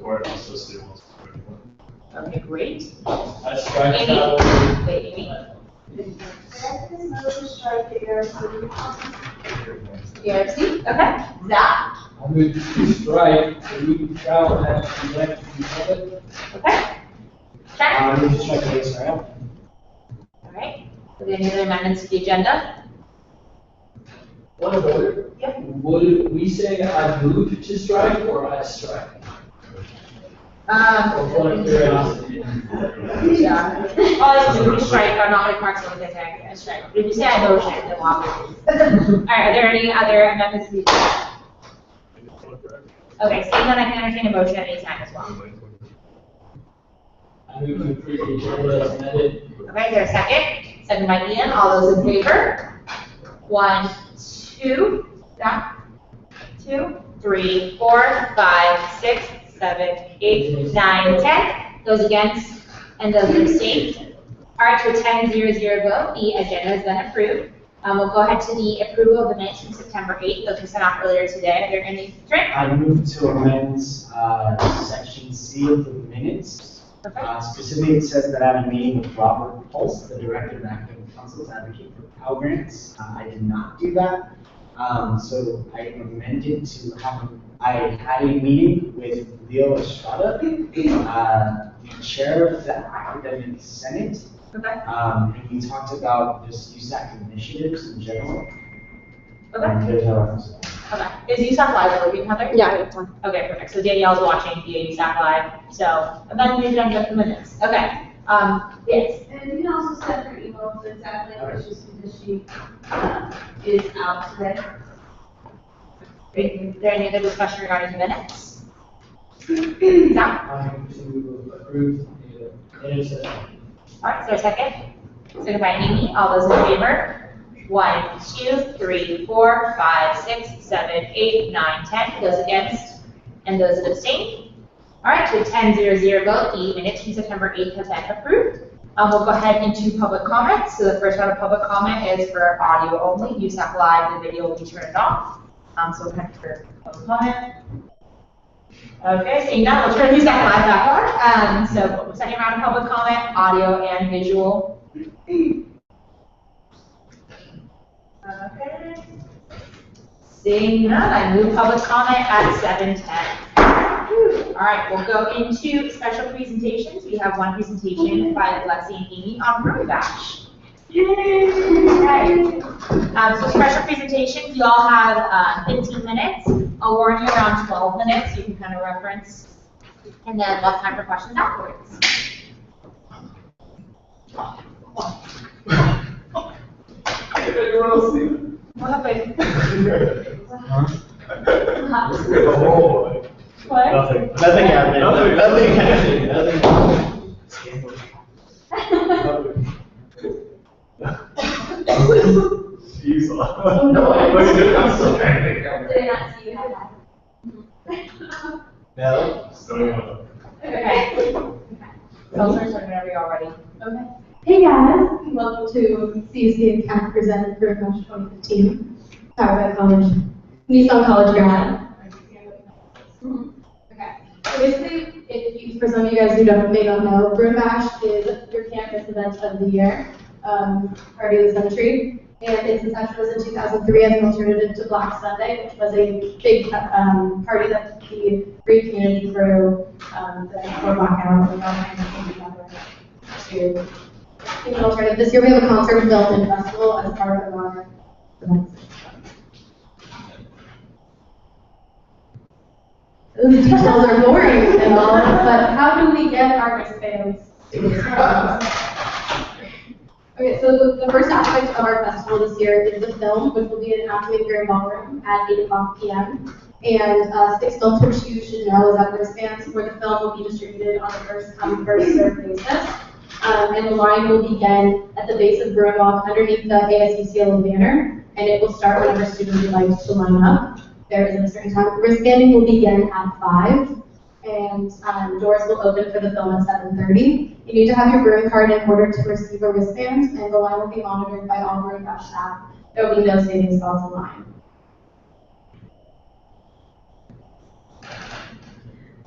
Or also students. Okay, great. I strike Amy? that. Wait, Amy? ERC, okay. Zach? I move to strike the week of travel has been elected to public. Okay. Check. I move to strike the base rail. All right. Are there any other amendments to the agenda? What about it? Yep. Would we say I move to strike or I strike? Or point of curiosity. Yeah. All I do is strike, or not like Mark's always like, I strike. But if you say I motion, then we'll have to. All right, are there any other amendments to the agenda? Okay, seeing that I can entertain a motion at any time as well. I move to approve the agenda as amended. Okay, is there a second? Second by Ian, all those in favor? 1, 2, yeah. 2, 3, 4, 5, 6, 7, 8, 9, 10. Those against and those abstained. All right, to a 10-0-0 vote, the agenda has been approved. We'll go ahead to the approval of the minutes from September 8th. Those were sent out earlier today. Are there any? Trent? I move to amend section C of the minutes. Okay. Specifically, it says that I have a meeting with Robert Pulse, the director of academic council, to advocate for Pell Grants. I did not do that. So I amended to have, I had a meeting with Leo Estrada, the chair of the academic senate. Okay. And we talked about just USAC initiatives in general. Okay. And there's no reference. Okay. Is USAC live working, Heather? Yeah, it's on. Okay, perfect. So Danielle's watching via USAC live. So amend the agenda for minutes. Okay. Yes. And you can also send her email to exactly what she's because she is out today. Great. Is there any other discussion regarding the minutes? Zach? I move to approve the minutes as amended. All right, is there a second? Second by Amy. All those in favor? 1, 2, 3, 4, 5, 6, 7, 8, 9, 10. Those against and those that abstain. All right, to a 10-0-0 vote, the minutes from September 8th have been approved. We'll go ahead into public comments. So the first round of public comment is for audio only. USAC Live, the video will be turned off. So we'll have for public comment. Okay, seeing that, we'll turn USAC Live back on. So second round of public comment, audio and visual. Okay. Seeing none, I move public comment at 7:10. All right, we'll go into special presentations. We have one presentation by Lexi and Amy on Room Bash. Yay! Okay. So special presentations, you all have 15 minutes. I'll warn you around 12 minutes, you can kind of reference, and then we'll have time for questions afterwards. Anyone else see it? What happened? Oh, What? Nothing happened. Nothing happened. Jeez. Oh, No, I'm still trying to think. Did I not see you have that? No. Still going. Okay. Tell us whenever you're ready. Okay. Hey guys, welcome to CUC and CAC present for March 2015. Powered by College, Nissan College grad. Okay. So basically, for some of you guys who may not know, Broom Bash is your campus event of the year, party of the century. And its inception was in 2003 as an alternative to Black Sunday, which was a big party that the Greek community threw the blackout and all kinds of things together to give an alternative. This year we have a concert built in festival as part of our events. The details are boring and all, but how do we get our fans to this point? Okay, so the first aspect of our festival this year is the film, which will be in Acme Fair Ballroom at 8:00 p.m. And 6 films which you should know is at wristbands, where the film will be distributed on a first-come, first-served basis. And the line will begin at the base of Broom Walk underneath the ASUCLA banner, and it will start whenever students would like to line up. There is a certain time. Wristbanding will begin at 5, and doors will open for the film at 7:30. You need to have your Broom card in order to receive a wristband, and the line will be monitored by all Broom Bash staff. There will be no saving spots in line.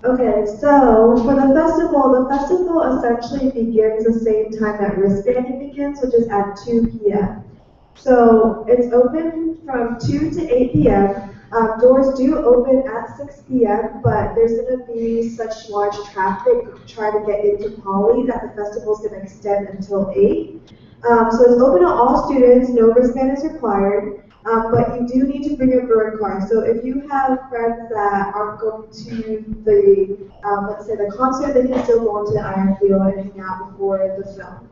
Okay, so for the festival essentially begins the same time that wristbanding begins, which is at 2 p.m. So it's open from 2 to 8 p.m. Doors do open at 6 p.m., but there's going to be such large traffic trying to get into Poly that the festival is going to extend until 8. So it's open to all students, no wristband is required, but you do need to bring your bird card. So if you have friends that aren't going to the, let's say the concert, they can still go into the iron field and hang out before the film.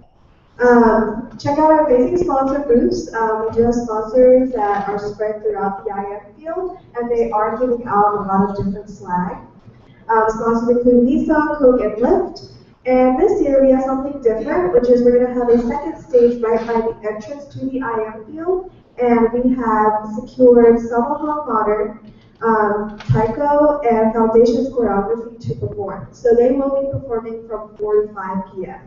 Check out our amazing sponsor booths. We do have sponsors that are spread throughout the IM field, and they are giving out a lot of different swag. Sponsors include Visa, Coke, and Lyft. And this year we have something different, which is we're going to have a second stage right by the entrance to the IM field, and we have secured Summer Modern, Taiko, and Foundations choreography to perform. So they will be performing from 4 to 5 p.m.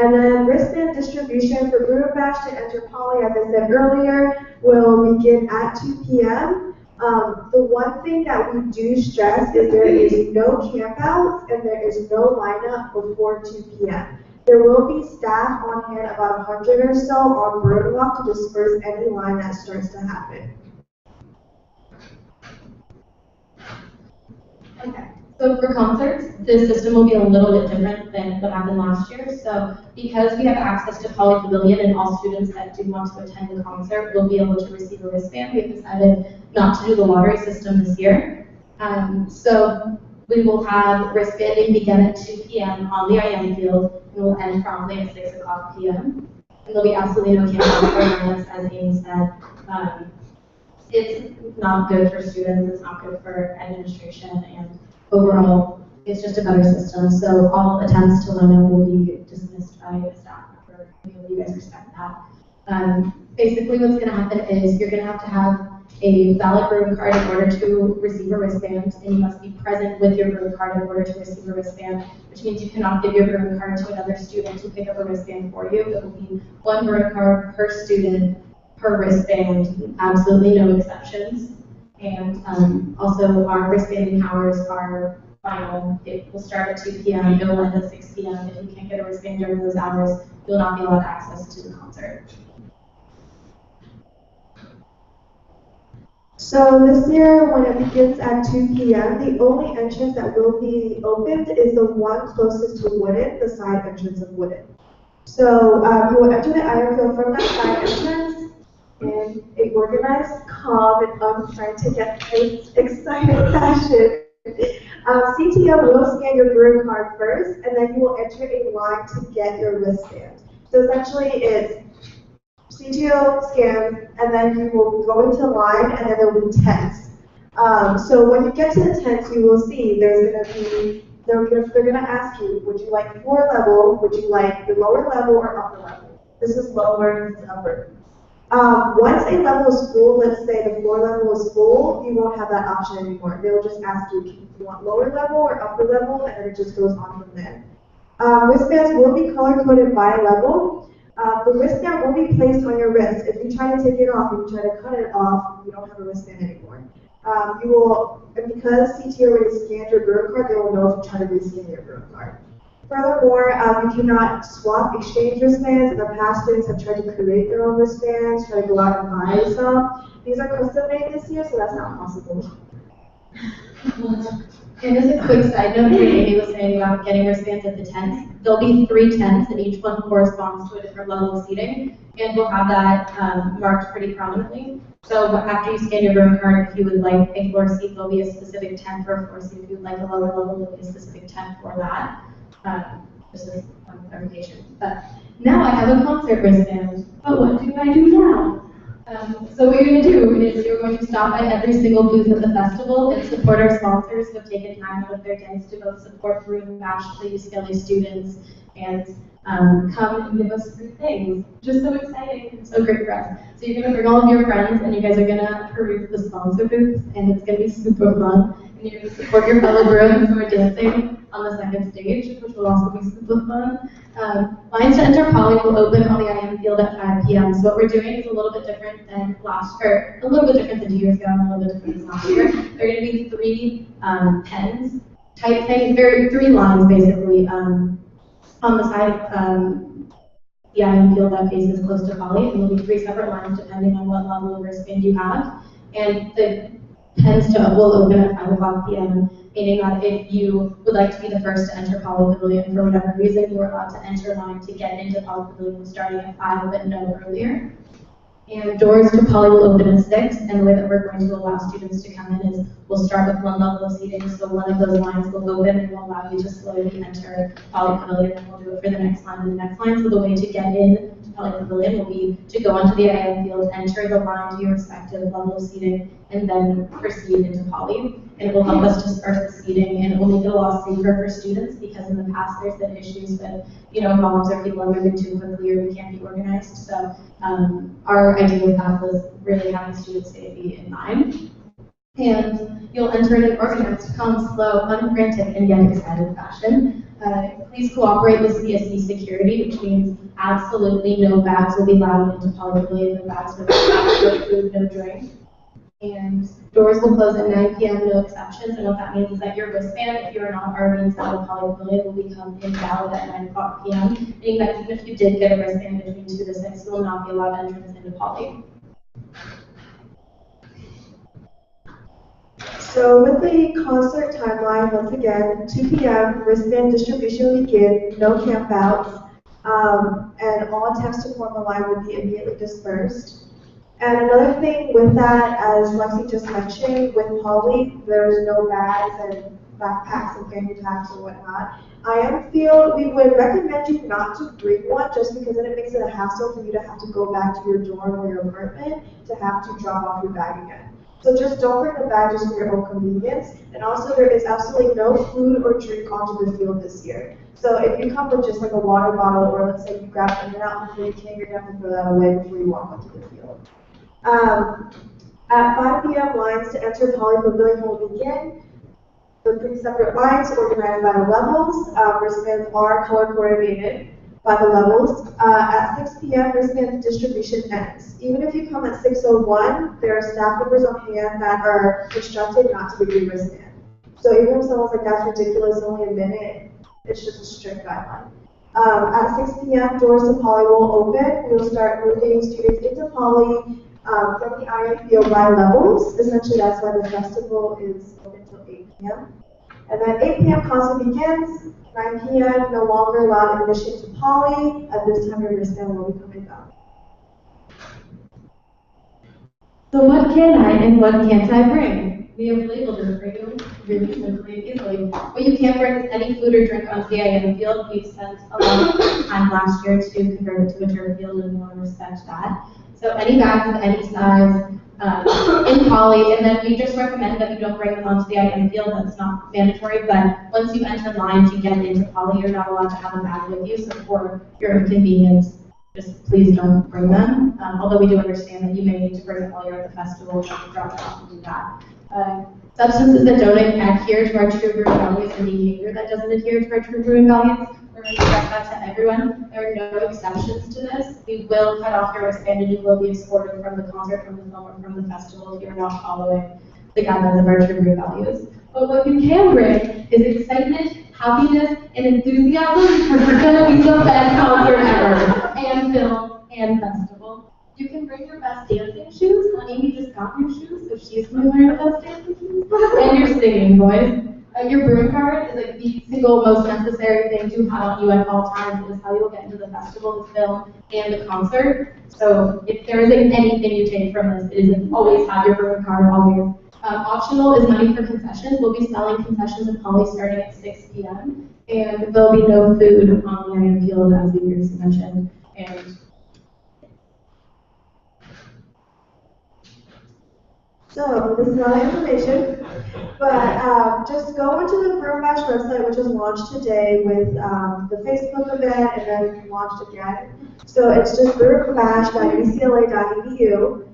And then wristband distribution for Bruno Bash to enter Poly, as I said earlier, will begin at 2 p.m. The one thing that we do stress is there is no campouts and there is no lineup before 2 p.m. There will be staff on hand, about 100 or so, on boardwalk to disperse any line that starts to happen. Okay, so for concerts, the system will be a little bit different than what happened last year. So because we have access to Poly Pavilion and all students that do want to attend the concert will be able to receive a wristband, we have decided not to do the lottery system this year. So we will have wristbanding begin at 2 p.m. on the IM field and will end promptly at 6 o'clock p.m. And there'll be absolutely no campouts or lineups, as Amy said. It's not good for students, it's not good for administration, and overall, it's just a better system. So all attempts to line up will be dismissed by the staff member. You guys respect that. Basically, what's going to happen is you're going to have a valid road card in order to receive a wristband, and you must be present with your road card in order to receive a wristband, which means you cannot give your road card to another student to pick up a wristband for you. It will be one road card per student per wristband, absolutely no exceptions. And also our wristbanding hours are final. It will start at 2 p.m., it will end at 6 p.m. If you can't get a wristband during those hours, you'll not be allowed access to the concert. So this year, when it begins at 2 p.m., the only entrance that will be opened is the one closest to Wooden, the side entrance of Wooden. So you will enter the iron field from that side entrance in a organized, calm, and trying to get excited fashion. CTO will scan your bird card first, and then you will enter a line to get your wristband. So essentially, it's CTO scans, and then you will go into line, and then there will be tents. So when you get to the tents, you will see there's going to be, they're going to ask you, would you like floor level, would you like the lower level or upper level? This is lower, this is upper. Once a level is full, let's say the floor level is full, you won't have that option anymore. They will just ask you if you want lower level or upper level, and then it just goes on from there. Wristbands will be color-coded by level. The wristband will be placed on your wrist. If you try to take it off, if you try to cut it off, you don't have a wristband anymore. You will, and because CTO already scanned your bird card, they will know if you try to rescan your bird card. Furthermore, you cannot swap exchange wristbands. In the past, students have tried to create their own wristbands, try to go out and buy some. These are custom made this year, so that's not possible. And just a quick side note, Amy was saying about getting wristbands at the tents. There'll be 3 tents, and each one corresponds to a different level of seating, and we'll have that marked pretty prominently. So after you scan your bird card, if you would like a floor seat, there'll be a specific tent for a floor seat. If you would like a lower level, there'll be a specific tent for that. Just as clarification. But now I have a concert wristband. But what do I do now? So what you're going to do is you're going to stop at every single booth at the festival and support our sponsors who have taken time out of their days to both support Bruno Bash, the UCLA students, and come and give us free things. Just so exciting and so great for us. So you're going to bring all of your friends, and you guys are going to peruse the sponsor booths, and it's going to be super fun. And you're going to support your fellow Bruins who are dancing. on the second stage, which will also be super fun. Lines to enter Poly will open on the IM field at 5 p.m. So what we're doing is a little bit different than a little bit different than 2 years ago, and a little bit different than last year. There are going to be 3 pens type thing, 3 lines basically on the side of the IM field that faces close to Poly, and there'll be 3 separate lines depending on what level of wristband you have. And the pens will open at 5 o'clock p.m., meaning that if you would like to be the first to enter Poly Pavilion for whatever reason, you are allowed to enter line to get into Poly Pavilion starting at 5, but no earlier. And doors to Poly will open at 6, and the way that we're going to allow students to come in is we'll start with 1 level of seating, so one of those lines will open and will allow you to slowly enter Poly Pavilion, and we'll do it for the next line and the next line. So the way to get in to Poly Pavilion will be to go onto the IM field, enter the line to your respective level of seating, and then proceed into Poly. And it will help us disperse the seating, and it will make it a lot safer for students, because in the past there's been issues with, moms or people are moving too quickly or we can't be organized. So our idea with that was really having student safety in mind. And you'll enter in an organized, calm, slow, unfrantic, and yet excited fashion. Please cooperate with CSE security, which means absolutely no bags will be allowed into Poly Pavilion, no bags with no food, no drink. And doors will close at 9 p.m., no exceptions. And what that means is that your wristband, if you are not already inside of Poly Pavilion, will become invalid at 9 o'clock p.m., meaning that even if you did get a wristband between 2 to 6, you will not be allowed entrance into Poly. So with the concert timeline, once again, 2 p.m., wristband distribution will begin, no campouts, and all attempts to form a line will be immediately dispersed. And another thing with that, as Lexi just mentioned, with Poly, there's no bags and backpacks and fanny packs or whatnot. IM field, we would recommend you not to bring one, just because then it makes it a hassle for you to have to go back to your dorm or your apartment to have to drop off your bag again. So just don't bring the bag just for your own convenience. And also there is absolutely no food or drink onto the field this year. So if you come with just like a water bottle, or let's say you grab an In-N-Out before you came, you're gonna have to throw that away before you walk onto the field. At 5 p.m., lines to enter Poly Pavilion will begin. The 3 separate lines organized by the levels. Wristbands are color coordinated by the levels. At 6 p.m., wristband distribution ends. Even if you come at 6:01, there are staff members on hand that are instructed not to give you a wristband. So even if someone's like, that's ridiculous, only a minute, it's just a strict guideline. At 6 p.m., doors to Poly will open. We will start moving students into Poly from the IM field by levels. Essentially, that's why the festival is open until 8 p.m. And then 8 p.m. concert begins. 9 p.m. no longer allowed admission to Poly. At this time, your wristband will become invalid. So what can I and what can't I bring? We have labeled it for you really simply and easily. What you can't bring is any food or drink onto the IM field. We've spent a lot of time last year to convert it to a turf field, and we want to respect that. So any bags of any size in Poly, and then we just recommend that you don't bring them onto the IM field. That's not mandatory, but once you enter line to get into Poly, you're not allowed to have a bag with you. So for your inconvenience, just please don't bring them. Although we do understand that you may need to bring them while you're at the festival, drop it off and do that. Substances that don't adhere to our true Bruin values and behavior that doesn't adhere to our true Bruin values, we're going to stress that to everyone. There are no exceptions to this. We will cut off your wristband and you will be escorted from the concert, from the film, or from the festival if you're not following the guidelines of our true Bruin values. But what you can bring is excitement, happiness, and enthusiasm because it's going to be the best concert ever, and film, and festival. You can bring your best dancing shoes. Amy just got new shoes, so she's going to learn the best dancing shoes. And your singing voice. Your Bruin card is like the single most necessary thing to have on you at all times. It is how you will get into the festival, the film, and the concert. So if there isn't anything you take from this, it is always have your Bruin card, always. Optional is money for concessions. We'll be selling concessions in Poly starting at 6 p.m. And there'll be no food on the IM field, as we previously mentioned. And so this is a lot of information, but just go onto the Bruin Bash website, which was launched today with the Facebook event and then launched again. So it's just bruinbash.ucla.edu.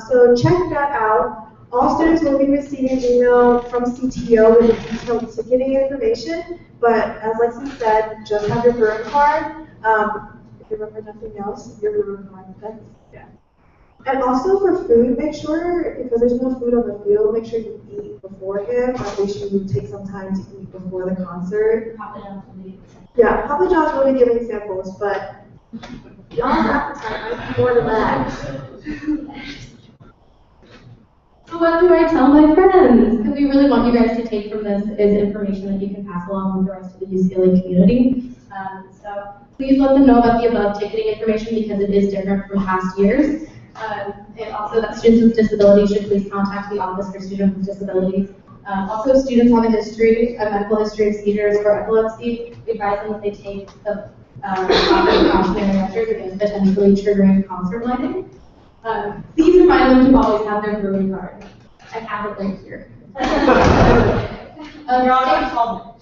So check that out. All students will be receiving email from CTO with the detailed ticketing information, but as Lexi said, just have your burn card. If you remember nothing else, your burn card, that's, yeah. And also for food, make sure, because there's no food on the field, make sure you eat beforehand, or make sure you take some time to eat before the concert. Papa John's will be- Yeah, Papa John's will be giving samples, but y'all's appetite might be more than that. So what do I tell my friends? Because we really want you guys to take from this is information that you can pass along with the rest of the UCLA community. So please let them know about the above ticketing information because it is different from past years. And also that students with disabilities should please contact the Office for Students with Disabilities. Also, students have a medical history of seizures or epilepsy. We advise them that they take the proper precautionary measures against potentially triggering concert lighting. Please remind them to always have their brewing card. I have it right here. You're on 12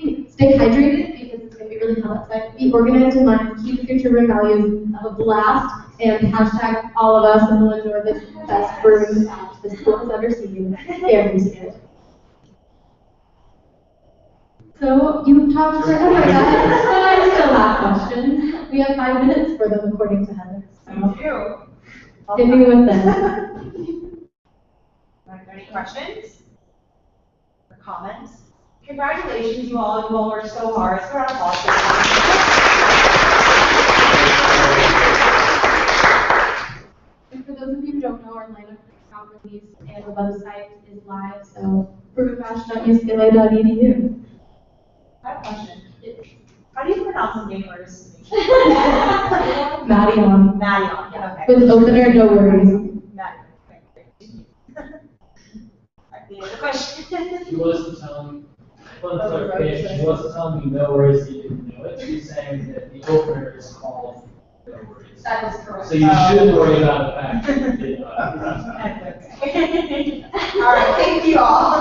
minutes. Stay hydrated because it's going to be really hot outside. Be organized in mind. Keep future room values of a blast and hashtag all of us and we'll enjoy this best brewing match the school has ever seen. Guaranteed. So you've talked forever, guys. I still have questions. We have 5 minutes for them according to Heather. So hit me with this. Are there any questions or comments? Congratulations, you all. You all worked so hard. It's around And for those of you who don't know, our lineup for the release and the website is live, so brewbash.ucla.edu. I have a question. How do you pronounce the name of artist? Marion. Marion, yeah, okay. With opener, no worries. Marion, okay, great. Alright, the other question? She wasn't telling, one clarification, she wasn't telling me no worries, you didn't know it. She's saying that the opener is called no worries. That is correct. So you shouldn't worry about the fact that you didn't know that. Alright, thank you all.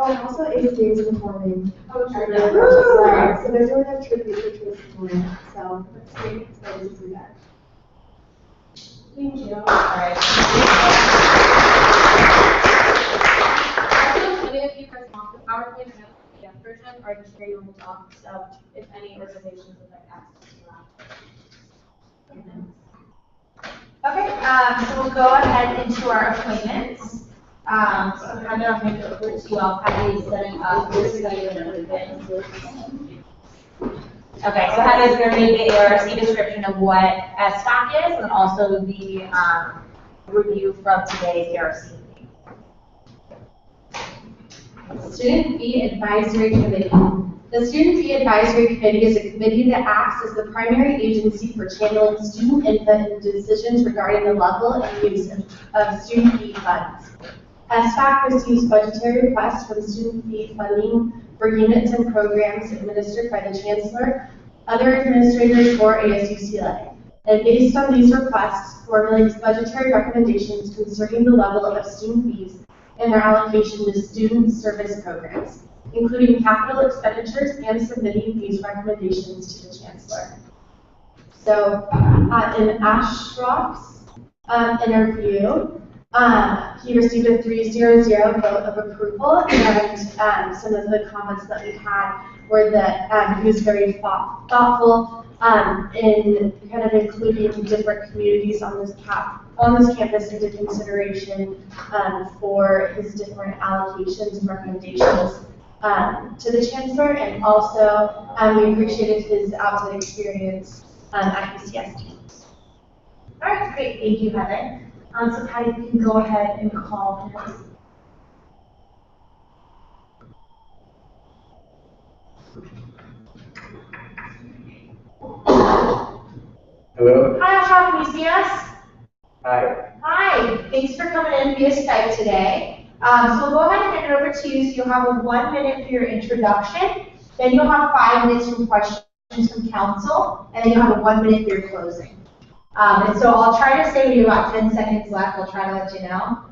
Oh, and also ACA is performing. Oh, So true. they're doing a tribute to Tracy Morgan, so it's great, excited to see that. Thank you. Alright. Also, many of you guys want the PowerPoint and the PDF version, or just hear you on the talk, so if any organizations would like access to that. Okay, so we'll go ahead into our appointments. So kind of make it over to you all, Patty, setting up your study and everything. Okay, so Patty is going to read the ARC description of what SFAC is, and also the review from today's ARC meeting. Student Fee Advisory Committee. The Student Fee Advisory Committee is a committee that acts as the primary agency for channeling student input and decisions regarding the level and use of student fee funds. SFAC receives budgetary requests for the student fee funding for units and programs administered by the Chancellor, other administrators, or ASUCLA. And based on these requests, formulates budgetary recommendations concerning the level of student fees and their allocation to student service programs, including capital expenditures and submitting these recommendations to the Chancellor. So, in Ashroff's interview, he received a 300 vote of approval, and some of the comments that we had were that he was very thoughtful in kind of including different communities on this campus into consideration for his different allocations and recommendations to the Chancellor, and also we appreciated his outside experience at UCSD. All right, great, thank you, Heather. So Patty, you can go ahead and call him. Hello? Hi, Asha, can you see us? Hi. Hi, thanks for coming in via Skype today. So we'll go ahead and hand it over to you. So you'll have 1 minute for your introduction, then you'll have 5 minutes for questions from council, and then you'll have 1 minute for your closing. And so I'll try to say we have about 10 seconds left. I'll try to let you know.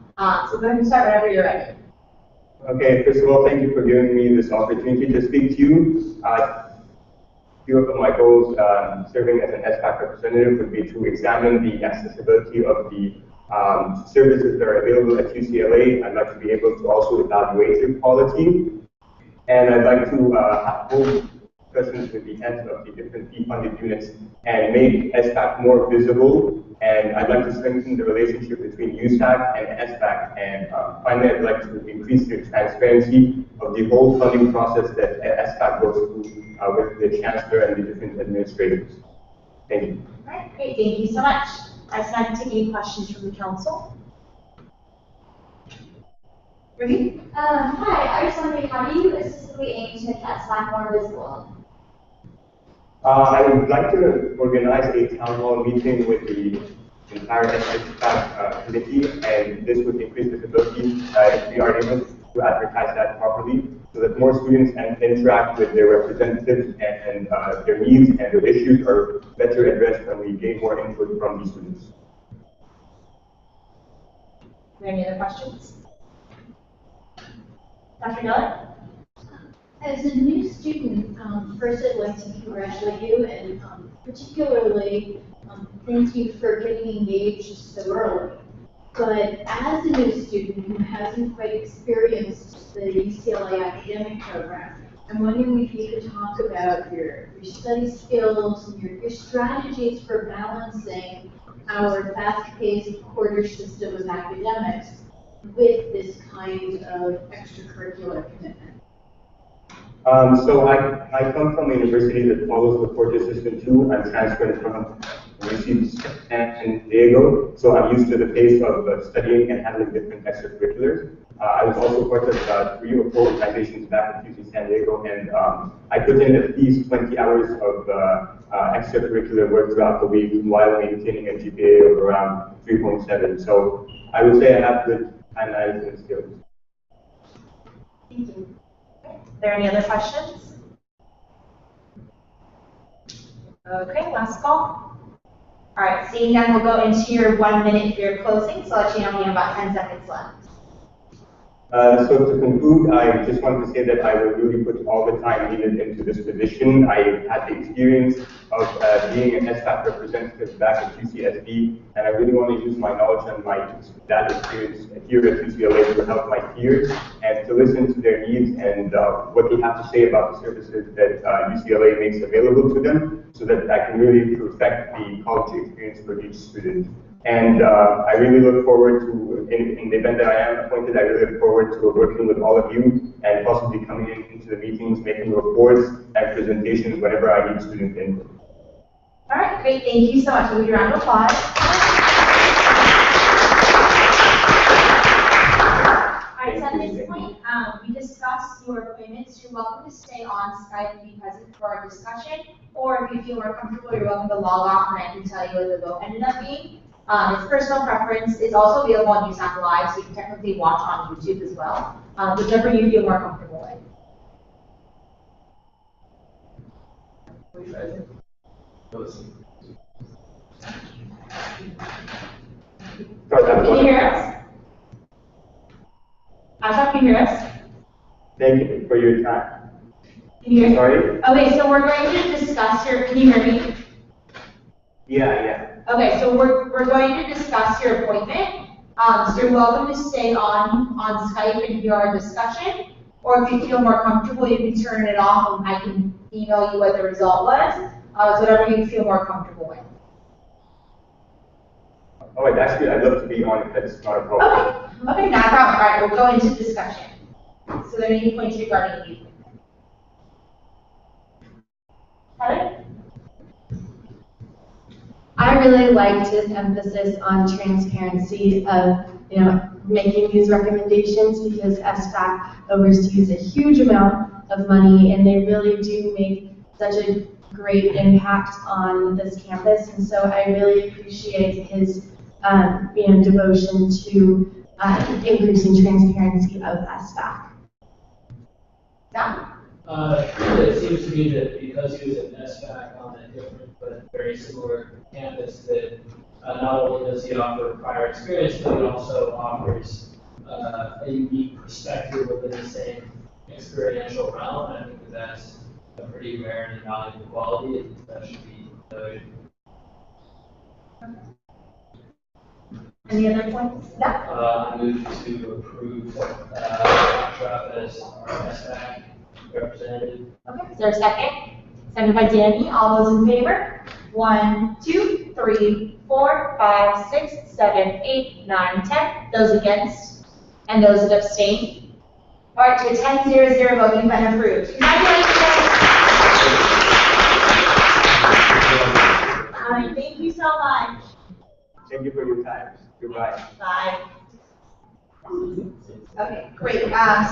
So go ahead and start whenever you're ready. Okay, first of all, thank you for giving me this opportunity to speak to you. Few of my goals serving as an SPAC representative would be to examine the accessibility of the services that are available at UCLA. I'd like to be able to also evaluate their quality. And I'd like to hold discussions with the heads of the different fee-funded units and make SBAC more visible. And I'd like to strengthen the relationship between USAC and SBAC. And finally, I'd like to increase the transparency of the whole funding process that SBAC goes through with the chancellor and the different administrators. Thank you. All right, great, thank you so much. I just like to take any questions from the council. Ruby? Hi, I was wondering, how do you specifically aim to make that Slack more visible? I would like to organize a town hall meeting with the entire SBAC committee, and this would increase visibility if we are able to advertise that properly, so that more students can interact with their representatives and their needs and their issues are better addressed when we gain more input from these students. Are there any other questions? Dr. Miller? As a new student, first I'd like to congratulate you and particularly thank you for getting engaged so early. But as a new student who hasn't quite experienced the UCLA academic program, I'm wondering if you could talk about your study skills and your strategies for balancing our fast-paced quarter system of academics with this kind of extracurricular commitment. So I come from a university that follows the quarter system too. I'm transferred from UC San Diego, so I'm used to the pace of studying and handling different extracurriculars. I was also part of 3 or 4 organizations back at UC San Diego, and I put in at least 20 hours of extracurricular work throughout the week while maintaining a GPA of around 3.7. So I would say I have good time management skills. Thank you. Are there any other questions? Okay, last call. All right, seeing none, we'll go into your 1 minute for your closing, so I'll let you know we have about 10 seconds left. So to conclude, I just want to say that I will really put all the time needed into this position. I had the experience of being an SBAC representative back at UCSB, and I really want to use my knowledge and that experience here at UCLA to help my peers and to listen to their needs and what they have to say about the services that UCLA makes available to them, so that I can really perfect the college experience for each student. And I really look forward to, in the event that I am appointed, I really look forward to working with all of you and possibly coming into the meetings, making reports and presentations whenever I need student input. All right, great. Thank you so much. We'll give you a round of applause. All right, so at this point, we discussed your appointments. You're welcome to stay on Skype and be present for our discussion, or if you feel more comfortable, you're welcome to log off and I can tell you what the vote ended up being. It's personal preference. It's also available on USAC Live, so you can technically watch on YouTube as well. Whichever you feel more comfortable with. Can you hear us? Asha, can you hear us? Thank you for your time. Can you hear me? Sorry? Okay, so we're going to discuss your, can you hear me? Yeah. Okay, so we're going to discuss your appointment. So you're welcome to stay on Skype and hear our discussion, or if you feel more comfortable, you can turn it off and I can email you what the result was. So whatever you feel more comfortable with. Oh, wait, actually, I'd love to be on if that's not a problem. Okay, not a problem. All right, we'll go into discussion. So there are any points regarding the appointment? Heather? I really liked his emphasis on transparency of, making these recommendations, because SBAC oversees a huge amount of money and they really do make such a great impact on this campus. And so I really appreciate his, devotion to increasing transparency of SBAC. Yeah. It seems to me that because he was an SBAC on a different but very similar campus, that not only does he offer prior experience, but he also offers a unique perspective within the same experiential realm. And I think that that's a pretty rare and valuable quality, and that should be noted. Any other points? No? I move to approve, Trump as our SBAC representative. Okay, is there a second? Second by Danny, all those in favor? 1, 2, 3, 4, 5, 6, 7, 8, 9, 10. Those against? And those that abstain? All right, to a 10-0-0 vote, you've been approved. Congratulations! Thank you so much. Thank you for your time. Goodbye. Bye. Okay, great. So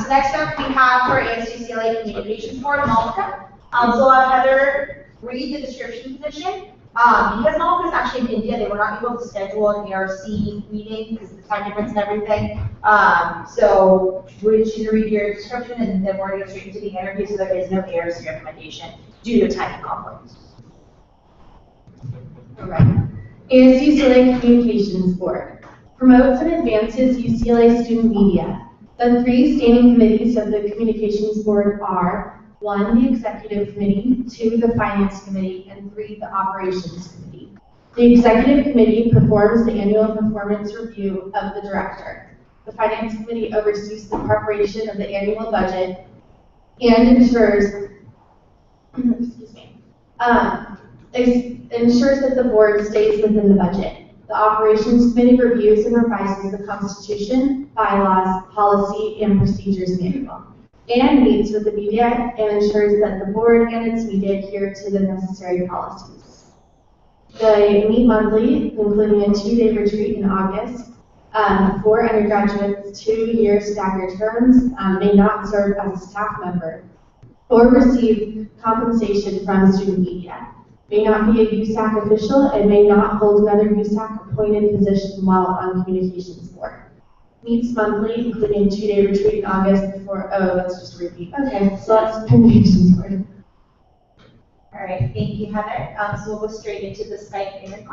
next up, we have for ASUCLA Communications Board, Malika. So I'll have Heather read the description position. Because Malika is actually in India, they were not able to schedule an ARC meeting because of the time difference and everything. So she's going to read your description and then we're going to go straight into the interview so there is no ARC recommendation due to a timing conflict. All right. ASUCLA Communications Board promotes and advances UCLA student media. The 3 standing committees of the Communications Board are 1, the Executive Committee, 2, the Finance Committee, and 3, the Operations Committee. The Executive Committee performs the annual performance review of the Director. The Finance Committee oversees the preparation of the annual budget and ensures, ensures that the board stays within the budget. The Operations Committee reviews and revises the Constitution, bylaws, policy, and procedures manual, and meets with the media and ensures that the board and its media adhere to the necessary policies. They meet monthly, including a 2-day retreat in August. 4 undergraduates, 2-year staggered terms, may not serve as a staff member or receive compensation from student media, may not be a USAC official, and may not hold another USAC appointed position while on Communications Board. Meets monthly, including a 2-day retreat in August before, that's just a repeat. Okay, so that's Communications Board. All right, thank you, Heather. So we'll go straight into the Skype interview.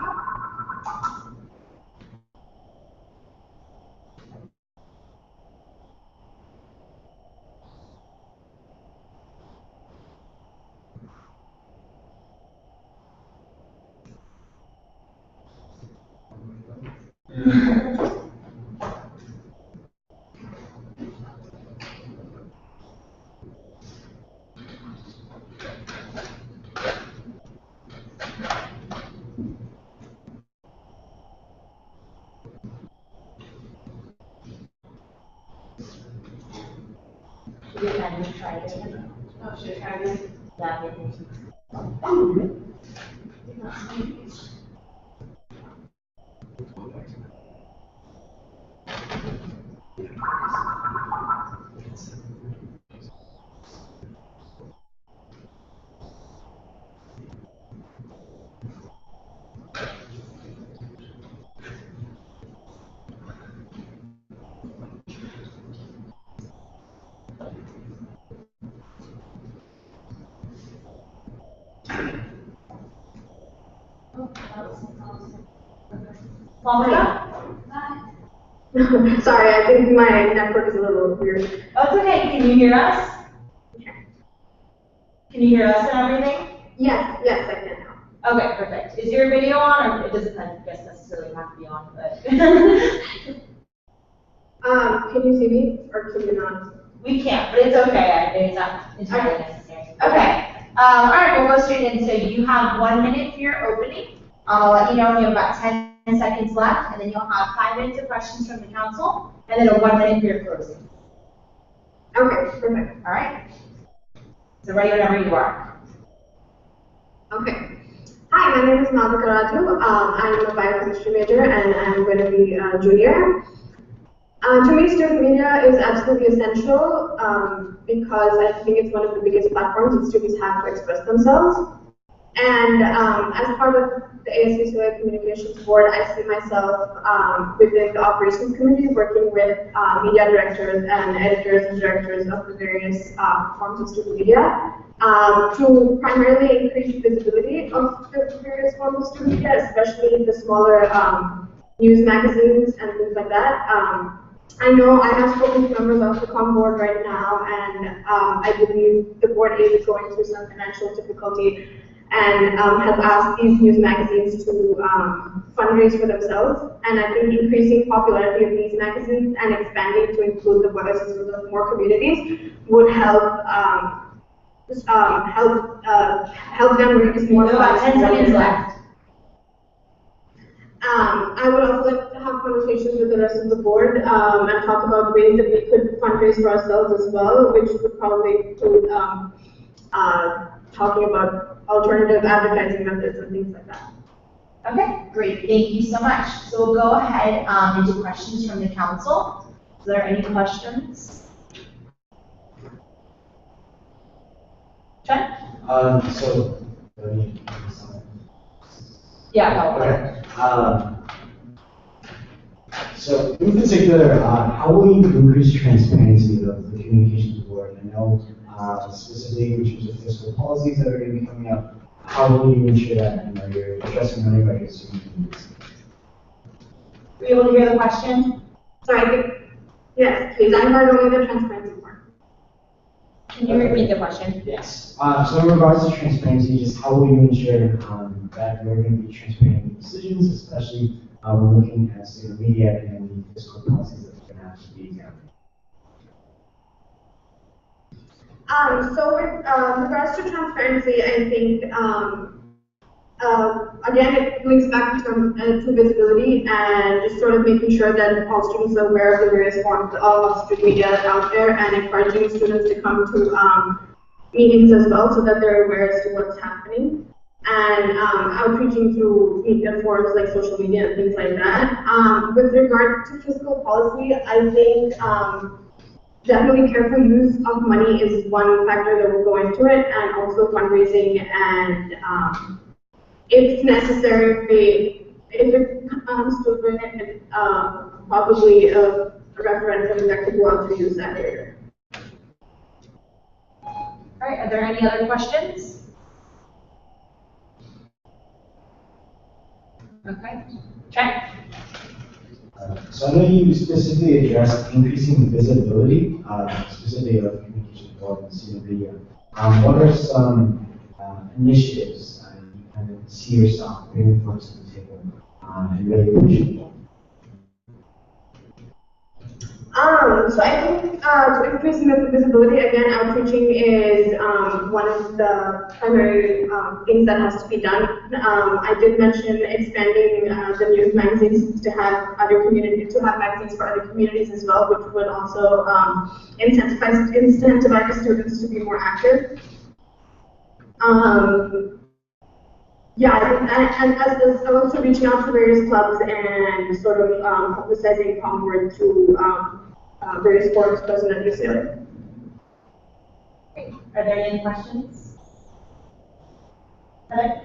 Oh, should I try again? Malika? Sorry, I think my network is a little weird. Oh, it's okay. Can you hear us? Can you hear us and everything? Yes, I can now. Okay, perfect. Is your video on, or it doesn't, I guess, necessarily have to be on, but. Can you see me, or can you not? We can't, but it's okay. I think it's not entirely necessary. Okay. All right, we'll go straight in. So you have 1 minute for your opening. I'll let you know when you have about 10 seconds left, and then you'll have 5 minutes of questions from the council, and then a 1 minute for your closing. Okay, perfect. All right. So ready whenever you are. Okay. Hi, my name is Malika Raju. I'm a biochemistry major, and I'm going to be a junior. To me, student media is absolutely essential because I think it's one of the biggest platforms that students have to express themselves. And as part of the ASUCLA Communications Board, I see myself within the Operations Committee working with media directors and editors and directors of the various forms of student media to primarily increase visibility of the various forms of student media, especially the smaller news magazines and things like that. I know I have spoken to members of the COM board right now, and I believe the board is going through some financial difficulty. and has asked these news magazines to fundraise for themselves. And I think increasing popularity of these magazines and expanding to include the voices of more communities would help help them raise more We have about 10 seconds left. I would also like to have conversations with the rest of the board and talk about ways that we could fundraise for ourselves as well, which would probably include talking about alternative advertising methods and things like that. Okay, great. Thank you so much. So we'll go ahead and do questions from the council. Is there any questions? Chen? So, Yeah. okay. So in particular, how will you increase transparency of the communications board? I know specifically in terms of fiscal policies that are going to be coming up, how will you ensure that you're addressing money by consuming? Were you able to hear the question? Sorry, yes, please, I heard only the transparency part. Can you repeat the question? Yes. So in regards to transparency, just how will you ensure that we're going to be transparent in decisions, especially when looking at state media and the fiscal policies that are going to have to be examined? So with regards to transparency, I think again it links back to visibility and just sort of making sure that all students are aware of the various forms of student media out there and encouraging students to come to meetings as well so that they're aware as to what's happening. And outreaching through media forums like social media and things like that. With regard to fiscal policy, I think definitely careful use of money is one factor that will go into it, and also fundraising and if necessary, if it comes to it, probably a referendum that could go out to USAC later. All right, are there any other questions? Okay, Trent? So I know you specifically addressed increasing visibility, specifically of communication board and student media. What are some initiatives you kind of see yourself bringing folks to the table and really pushing? So I think to increasing the visibility, again, outreaching is one of the primary things that has to be done. I did mention expanding the news magazines to have magazines for other communities as well, which would also incentivize the students to be more active. Yeah, and as also reaching out to various clubs and sort of publicizing Concord to various forums present at UCLA. Great. Are there any questions? Heather?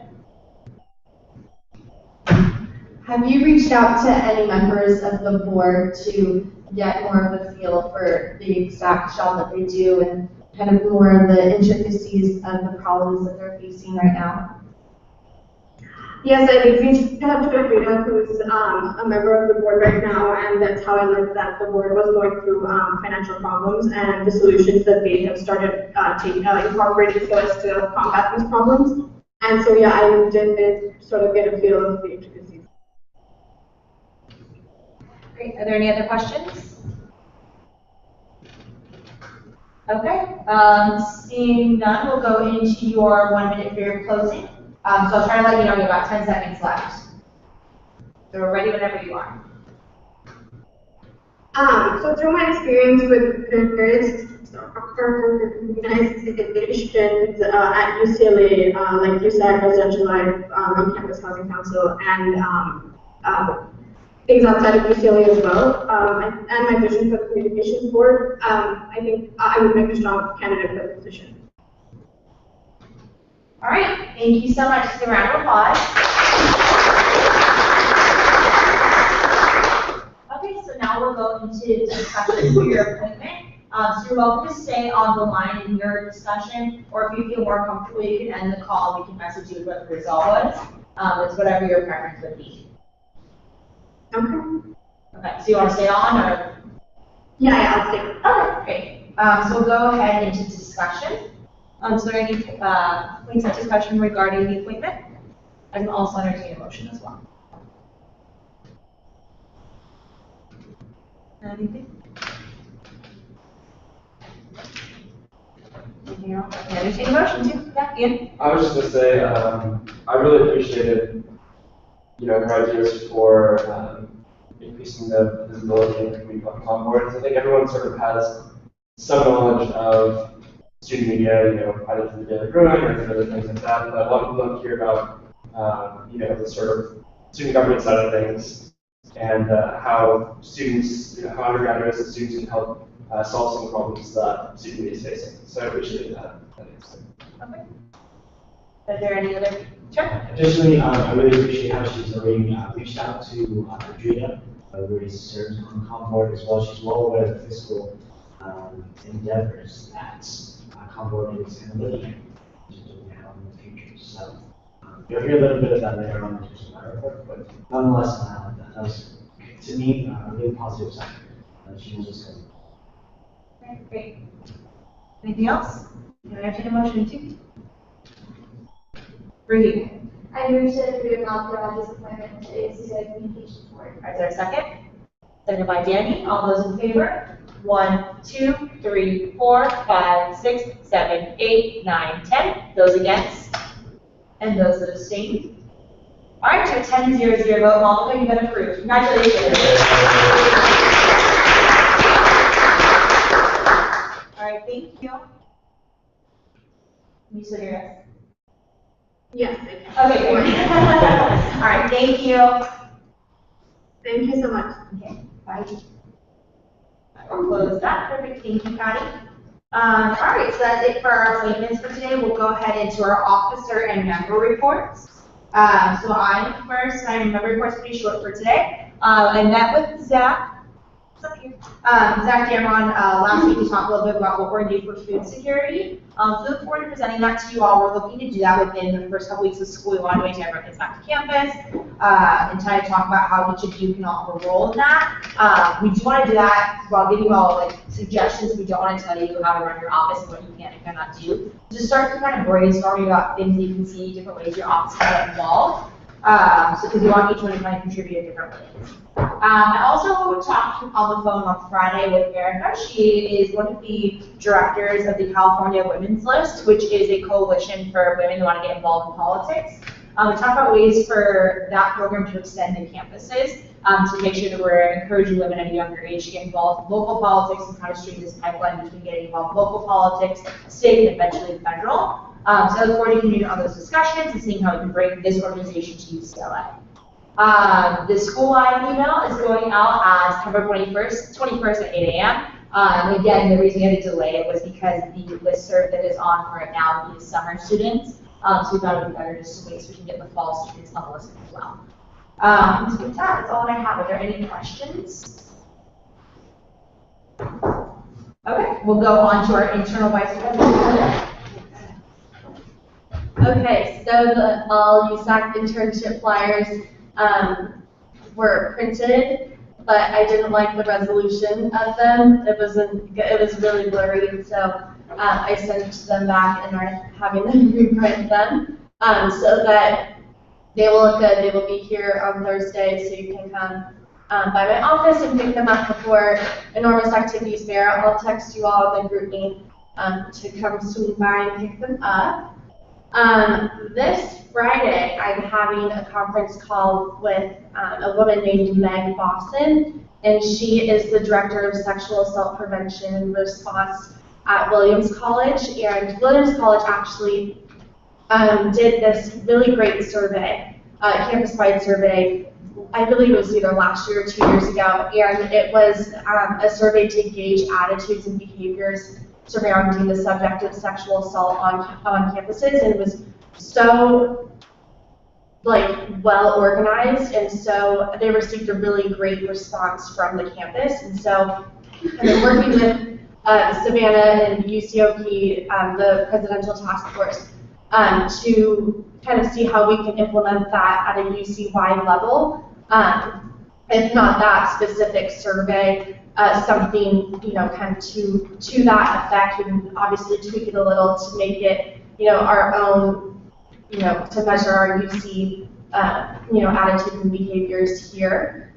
Have you reached out to any members of the board to get more of a feel for the exact job that they do and kind of more of the intricacies of the problems that they're facing right now? Yes, I did reach out to Rita, who's a member of the board right now, and that's how I learned that the board was going through financial problems and the solutions that they have started incorporating so as to combat these problems. And so, yeah, I did sort of get a feel of the intricacies. Great. Are there any other questions? Okay. Seeing none, we'll go into your 1 minute period closing. So I'll try to let you know you have about 10 seconds left. So we're ready whenever you are. So through my experience with various organizations at UCLA, like USAC, Residential Life, On-Campus Housing Council, and things outside of UCLA as well, and my vision for the Communications Board, I think I would make a strong candidate for the position. All right, thank you so much. Just a round of applause. Okay, so now we'll go into discussion for your appointment. So you're welcome to stay on the line in your discussion, or if you feel more comfortable, you can end the call. We can message you what the result was. It's whatever your preference would be. Okay. Okay, so you want to stay on, or? Yeah, I'll stay. Okay, great. So we'll go ahead into discussion. Is there any points of discussion regarding the appointment? I can also entertain a motion as well. Anything? Anything else? I can entertain a motion too. Yeah, Ian? I was just gonna say, I really appreciated, her ideas for increasing the visibility of community on boards. I think everyone sort of has some knowledge of student media, either through the Daily Bruin or through other things like that. But a lot of people don't hear about, the sort of student government side of things and how students, how undergraduates and students can help solve some of the problems that student media is facing. So I appreciate that. Okay. Are there any other? Sure. Additionally, I really appreciate how she's already reached out to Adria, who already serves on Concord as well. She's well aware of the fiscal endeavors that Concord is going to look at now in the future. So you'll hear a little bit of that later on in terms of my report, but nonetheless, that was, to me, a really positive sign. She knows what's coming. Okay, great. Anything else? Can I entertain a motion too? Bree. I move to approve Malcolm's appointment to USAC Communications Board. Is there a second? Seconded by Danny. All those in favor? 1, 2, 3, 4, 5, 6, 7, 8, 9, 10. Those against? And those that abstain? All right, to a 10-0-0 vote, Malcolm, you've been approved. Congratulations. All right, thank you. You said your yes. Yes. Okay, great. All right, thank you. Thank you so much. Okay, bye. We'll close that. Perfect. Thank you, Patty. All right, so that's it for our appointments for today. We'll go ahead into our officer and member reports. So I'm first. My member report's pretty short for today. I met with Zach. Zach Dameron last week to talk a little bit about what we're going to do for food security. So look forward to presenting that to you all. We're looking to do that within the first couple weeks of school. We want to wait till everyone gets back to campus and try to talk about how each of you can offer a role in that. We do want to do that while giving you all suggestions. We don't want to tell you how to run your office and what you can and cannot do. Just start to kind of brainstorming about things that you can see, different ways your office can get involved. Because we want each one to kind of contribute in different ways. I also talked on the phone on Friday with Erica. She is one of the directors of the California Women's List, which is a coalition for women who want to get involved in politics. We talked about ways for that program to extend to campuses to make sure that we're encouraging women at a younger age to get involved in local politics and kind of stream this pipeline between getting involved in local politics, state, and eventually federal. So I look forward to continuing on those discussions and seeing how we can bring this organization to UCLA. The school-wide email is going out on September 21st at 8 a.m. And again, the reason we had to delay it was because the listserv that is on for it now is summer students. So we thought it would be better just to wait so we can get the fall students on the list as well. So with that, that's all that I have. Are there any questions? Okay, we'll go on to our internal vice president. Okay, so all USAC internship flyers were printed, but I didn't like the resolution of them. It was really blurry, so I sent them back and are having them reprint them so that they will look good. They will be here on Thursday, so you can come by my office and pick them up before enormous activities fair. I'll text you all in the group meet to come swing by and pick them up. This Friday, I'm having a conference call with a woman named Meg Boston, and she is the director of sexual assault prevention and response at Williams College. And Williams College actually did this really great survey, campus-wide survey. I believe it was either last year or 2 years ago, and it was a survey to gauge attitudes and behaviors surrounding the subject of sexual assault on campuses, and it was so well organized, and so they received a really great response from the campus. And so I've been working with Savannah and UCOP, the presidential task force, to kind of see how we can implement that at a UC-wide level. If not that specific survey, something, kind of to that effect, and obviously tweak it a little to make it, our own, to measure our UC, attitudes and behaviors here.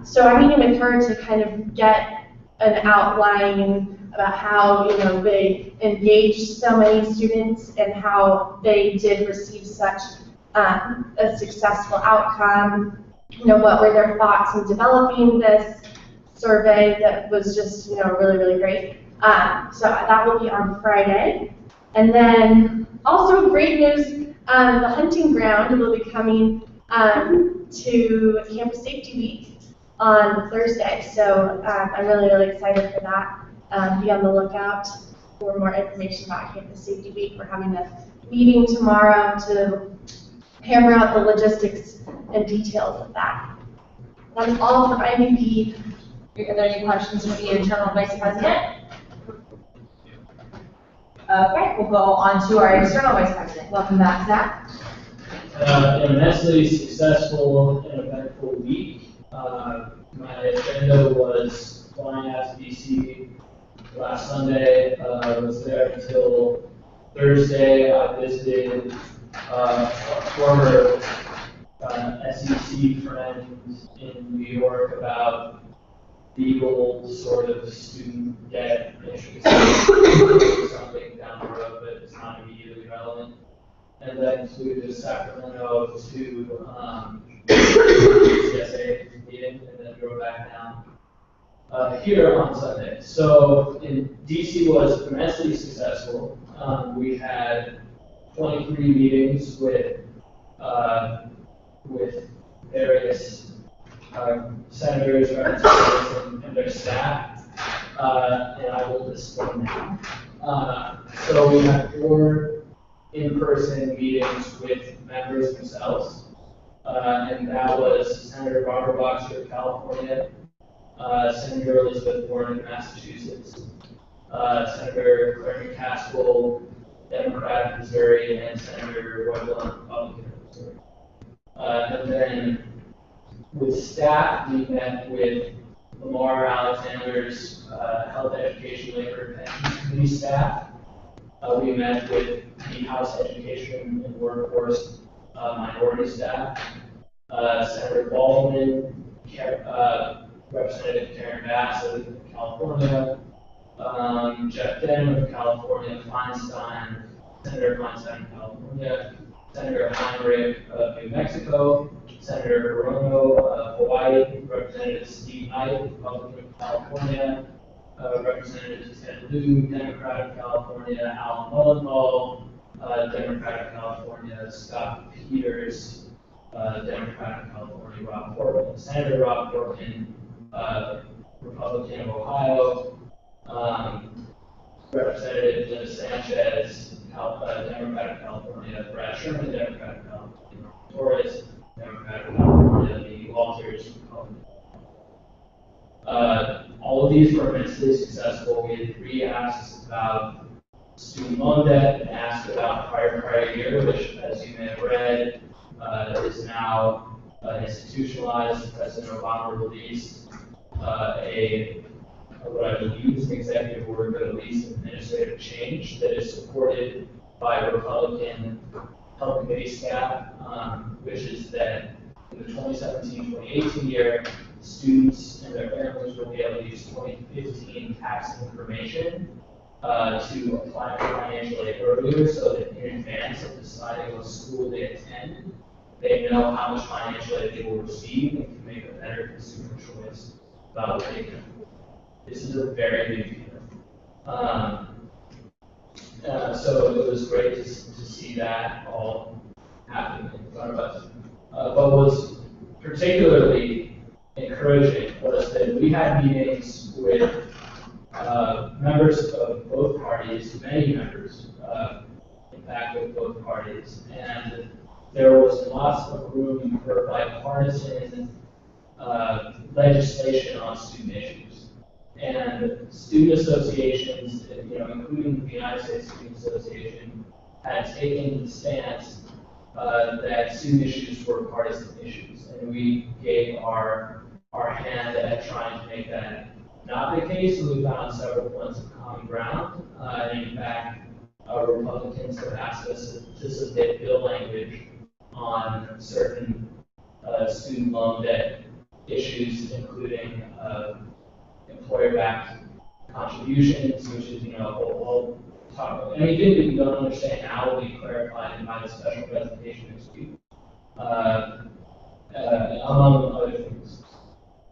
So I'm meeting with her to kind of get an outline about how, they engaged so many students and how they did receive such a successful outcome. What were their thoughts in developing this survey that was just, really, really great. So that will be on Friday. And then also great news, the hunting ground will be coming to Campus Safety Week on Thursday. So I'm really, really excited for that. Be on the lookout for more information about Campus Safety Week. We're having a meeting tomorrow to hammer out the logistics and details of that. That is all for IVP. Are there any questions for the internal vice president? Okay, we'll go on to our external vice president. Welcome back, Zach. An immensely successful and eventful week. My agenda was flying out to DC last Sunday. Was there until Thursday. I visited a former SEC friend in New York about legal sort of student debt issues. Something down the road, but it's not immediately relevant. And that included Sacramento to CSA meeting, and then drove back down here on Sunday. So in DC was immensely successful. We had 23 meetings with various senators, representatives, and their staff, and I will list them now. So we had 4 in-person meetings with members themselves, and that was Senator Barbara Boxer of California, Senator Elizabeth Warren of Massachusetts, Senator Claire McCaskill, Democrat of Missouri, and Senator Roy Blunt, Republican of Missouri. And then with staff, we met with Lamar Alexander's Health Education Labor and Pensions Committee staff. We met with the House Education and Workforce Minority staff. Senator Baldwin, Representative Karen Bass of California, Jeff Denham of California, Feinstein, Senator Feinstein of California, Senator Heinrich of New Mexico, Senator Hirono of Hawaii, Representative Steve Knight, Republican of California, Representative Ted Lieu, Democrat of California, Alan Mullenthal, Democrat of California, Scott Peters, Democrat of California, Rob Portman, Senator Rob Portman, Republican of Ohio, Representative Linda Sanchez, Democrat of California, Brad Sherman, Democrat of California, Torres, Democrat of California, Lee Walters, Republican. All of these were immensely successful. We had 3 asks about student loan debt and asked about prior year, which, as you may have read, is now institutionalized. President Obama released what I believe is an executive order, but at least administrative change that is supported by Republican Health Committee staff, which is that in the 2017-2018 year, students and their families will be able to use 2015 tax information to apply for financial aid earlier, so that in advance of deciding what school they attend, they know how much financial aid they will receive and can make a better consumer choice about what they can afford. This is a very big deal. So it was great to see that all happen in front of us. But what was particularly encouraging was that we had meetings with members of both parties, many members, in fact, with both parties, and there was lots of room for bipartisan legislation on student issues. And student associations, including the United States Student Association, had taken the stance that student issues were partisan issues, and we gave our hand at trying to make that not the case, and we found several points of common ground. And in fact, Republicans have asked us to submit bill language on certain student loan debt issues, including employer-backed contributions, which is, we'll talk about. Anything that you don't understand now will be clarified in my special presentation next week, among other things.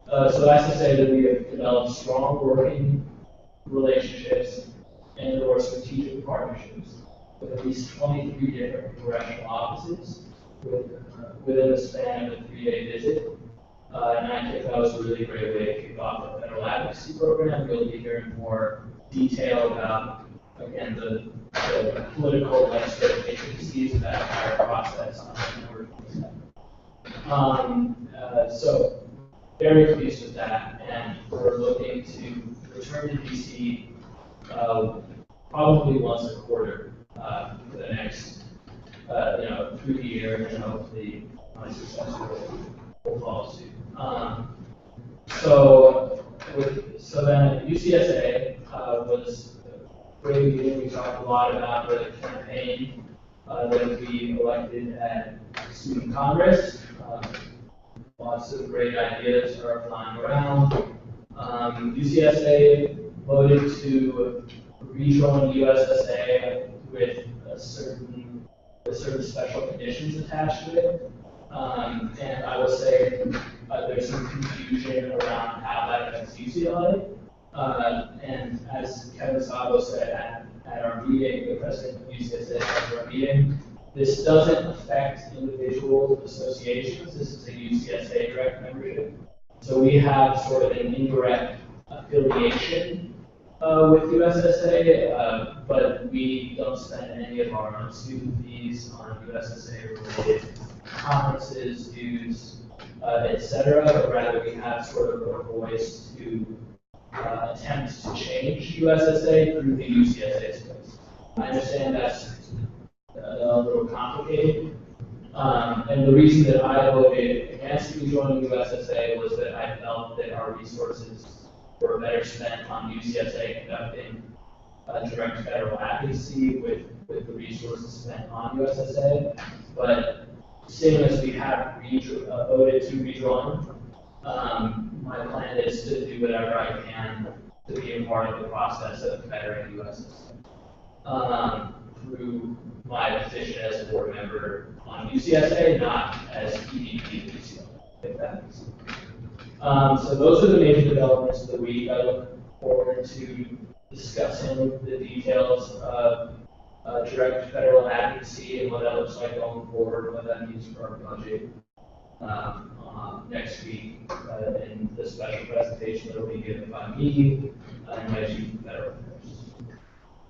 So that's to say that we have developed strong working relationships and or strategic partnerships with at least 23 different congressional offices within the span of a 3-day visit. And I think that was a really great way to kick off the federal advocacy program. You'll be hearing more detail about, again, the political and legislative intricacies of that entire process. So very pleased with that, and we're looking to return to DC probably once a quarter for the next, through the year, and hopefully my successor will follow suit. So then UCSA was a great meeting. We talked a lot about the campaign that we elected at Student Congress. Lots of great ideas are flying around. UCSA voted to rejoin USSA with certain special conditions attached to it. And I will say there's some confusion around how that affects UCLA. And as Kevin Sabo said at our meeting, the president of UCSA at our meeting, this doesn't affect individual associations. This is a UCSA direct membership. So we have sort of an indirect affiliation with USSA, but we don't spend any of our own student fees on USSA-related conferences, dues, etc. But rather we have sort of a voice to attempt to change USSA through the UCSA space. I understand that's a little complicated. And the reason that I voted against rejoining USSA was that I felt that our resources were better spent on UCSA conducting direct federal advocacy with the resources spent on USSA. But seeing as we have voted to rejoin, my plan is to do whatever I can to be a part of the process of bettering USSA through my position as a board member on UCSA, not as EVP of UCLA, if that makes sense. So those are the major developments of the week. I look forward to discussing the details of direct federal advocacy and what that looks like going forward, what that means for our budget next week in the special presentation that will be given by me and my chief of federal affairs.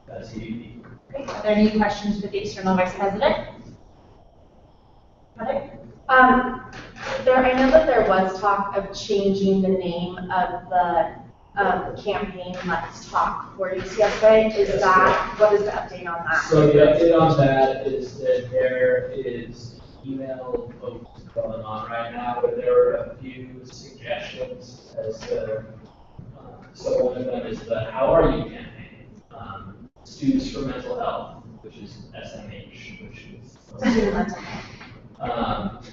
That's EVP. Great. Are there any questions for the external vice president? Heather? I know that there was talk of changing the name of the campaign Let's Talk for UCSA. What is the update on that? So the update on that is that there is email votes going on right now, but there are a few suggestions as to, so one of them is the How Are You campaign. Students for Mental Health, which is SMH, which is among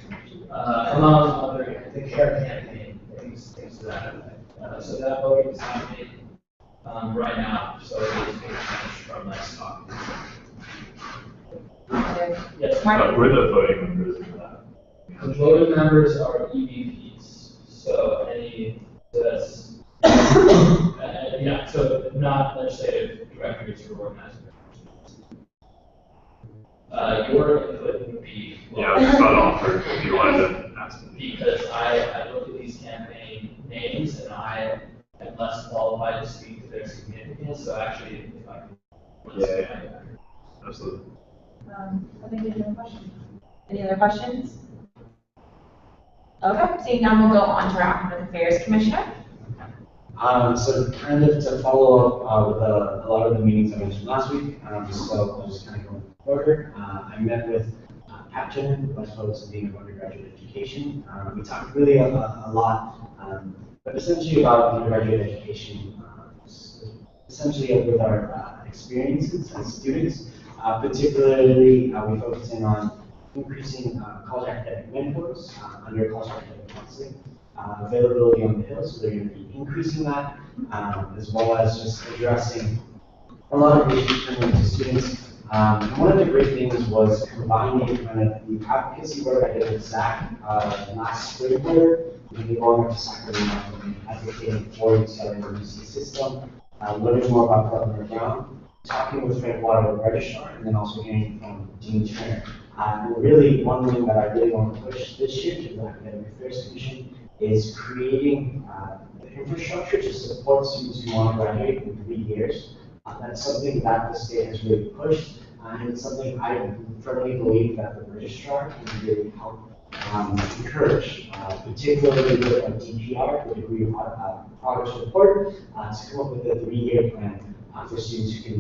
other, the CARE campaign, things to that effect. So that voting is happening right now, so it is being changed from Let's Talk. Yes, Who are the voting members of that? the voting members are EVPs, so that's yeah, so not legislative directors or organizers. Your input would be Yeah, I got offered if you wanted to ask me. because I look at these campaign names and I am less qualified to speak to their significance. So actually, if I can, Yeah, absolutely. I think there's no question. Any other questions? Okay, seeing none, we'll go on to our Academic Affairs Commissioner. So kind of to follow up with a lot of the meetings I mentioned last week, so I'll just kind of go in order. I met with Pat Jen, Vice President of Undergraduate Education. We talked really a lot but essentially about undergraduate education, essentially with our experiences as students. Particularly, we focus in on increasing college academic mentors under college academic counseling, availability on the Hill, so they're going to be increasing that, as well as just addressing a lot of issues coming to students. And one of the great things was combining kind of the advocacy work I did with Zach last spring quarter, really going up to Sacramento and advocating for the Southern UC system, learning more about Governor Brown, talking with Frank Water, the registrar, and then also hearing from Dean Turner. And really, one thing that I really want to push this year to the Academic Affairs Commission is creating the infrastructure to support students who want to graduate in 3 years. That's something that the state has really pushed, and it's something I firmly believe that the registrar can really help encourage, particularly with a DPR, the degree of progress report, to come up with a 3-year plan for students who can,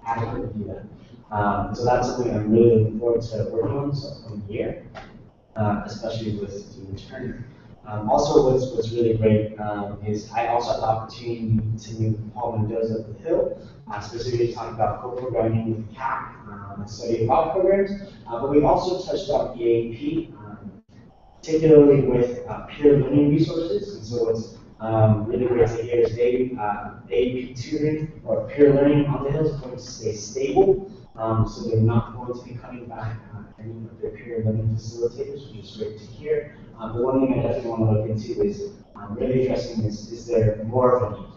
adequately do that. So that's something I'm really looking forward to working on this upcoming year, especially with Dean Turner. Also, what's really great is I also had the opportunity to meet with Paul Mendoza of the Hill, specifically talking about co-programming with CAC, study abroad programs, but we also touched on EAP, particularly with peer learning resources. And so what's really great to hear is AAP tutoring or peer learning on the Hill is going to stay stable, so they're not going to be cutting back any of their peer learning facilitators, which is great to hear. The one thing I definitely want to look into is really addressing is there more of a need?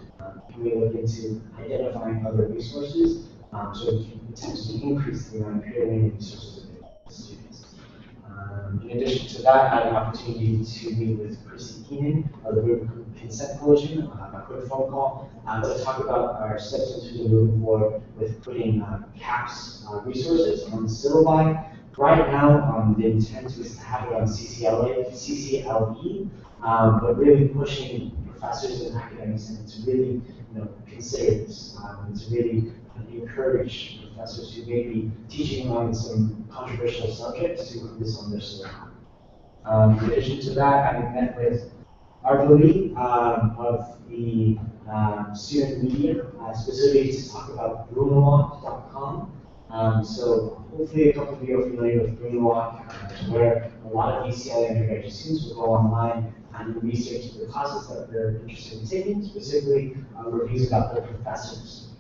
Can we look into identifying other resources so we can potentially increase the amount of peer learning resources available to students? In addition to that, I had an opportunity to meet with Chrissy Keenan of the Rubicon Consent Coalition, a quick phone call, to talk about our steps into moving forward with putting CAPS resources on the syllabi. Right now, the intent is to have it on CCLE, but really pushing professors and academics to really, consider this, and to really encourage professors who may be teaching on some controversial subjects to put this on their syllabi. In addition to that, I met with Arvoli of the student media, specifically to talk about BrunoWalk.com. So hopefully a couple of you are familiar with BrunoWalk, where a lot of UCLA undergraduate students will go online and research the classes that they're interested in taking, specifically reviews about their professors.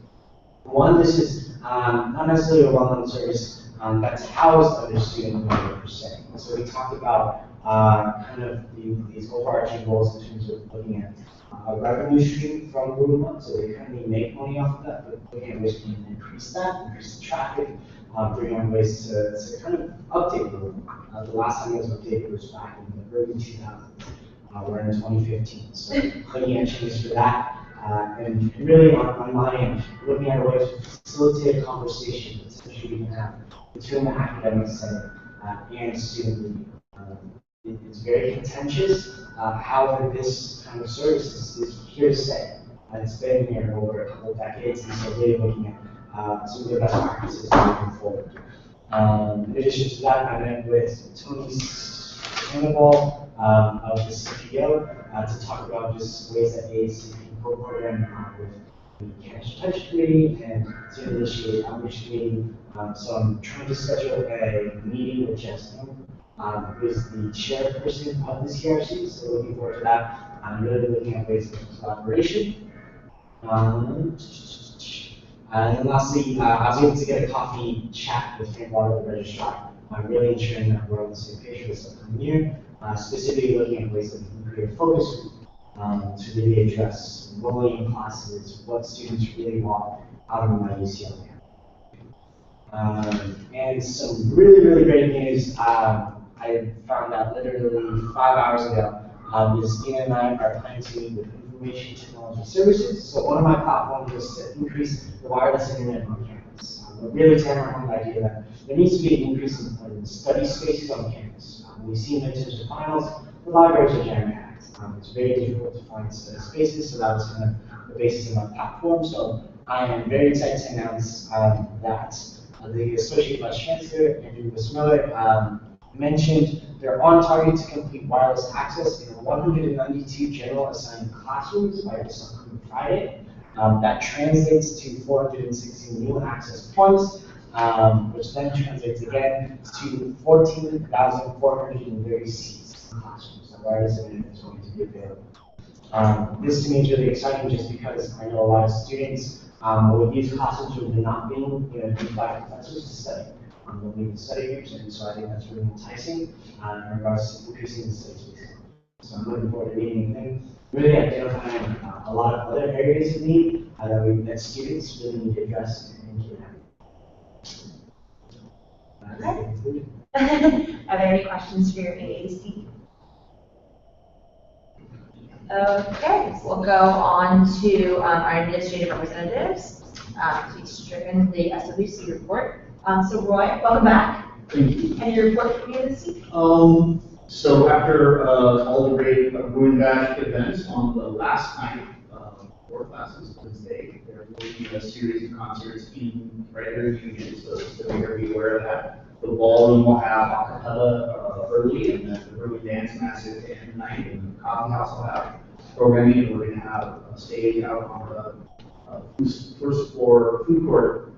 One, this is not necessarily a well-known service that's housed under student media per se. So we talked about kind of these overarching goals in terms of looking at a revenue stream from BrunoWalk, so they currently make money off of that, but looking at ways we can increase that, increase the traffic, figuring out ways to kind of update BrunoWalk. The last time it was updated was back in the early 2000s. We're in 2015, so looking at changes for that. And really on my end, looking at a way to facilitate a conversation that essentially we can have between the academic center and student media. It's very contentious. However, this kind of service is here to stay. It's been here over a couple of decades, and so really looking at some of the best practices moving forward. In addition to that, I met with Tony Sandoval of the CPO to talk about just ways that AAC can program with the Cash Touch Committee and to initiate outreach committee. So I'm trying to schedule a meeting with Justin, who is the chairperson of the CRC, so looking forward to that. I'm really looking at ways of collaboration. And then lastly, I was able to get a coffee chat with Frank Water, the registrar. I'm really ensuring that we're on the same page for this upcoming year, specifically looking at ways that we can create a focus group to really address enrolling in classes, what students really want out of my UCLA. And some really, really great news. I found out literally 5 hours ago. Is Dina and I are planning to meet with information technology services. So one of my platforms is to increase the wireless internet on campus. We're really tearing home the idea that there needs to be an increase in study spaces on campus. We've seen midterms and finals, the libraries are jam-packed. It's very difficult to find study spaces, so that was kind of the basis of my platform. So I am very excited to announce that the Associate Vice Chancellor, Andrew Miller, mentioned they're on target to complete wireless access in 192 general assigned classrooms by this upcoming Friday. That translates to 460 new access points, which then translates again to 14,430 seats in classrooms. So wireless internet is going to be available. This to me is really exciting just because I know a lot of students with these classrooms will not being used by professors to study. They'll need to study groups, and so I think that's really enticing in regards to increasing the study space. So I'm looking forward to meeting and really identifying a lot of other areas of need that students really need to address and get at. Are there any questions for your AAC? Okay, we'll go on to our administrative representatives to stricken the SWC report. So Roy, welcome back. Thank you. And your report for me this week? So after all the great Bruin Bash events on the last night for classes, Wednesday, there will be a series of concerts in right here in Union, so you're be aware of that. The ballroom will have a cappella early, and then the Bruin Dance Massive at the end of the night, and the coffee house will have programming, and we're going to have a stage out on the first floor food court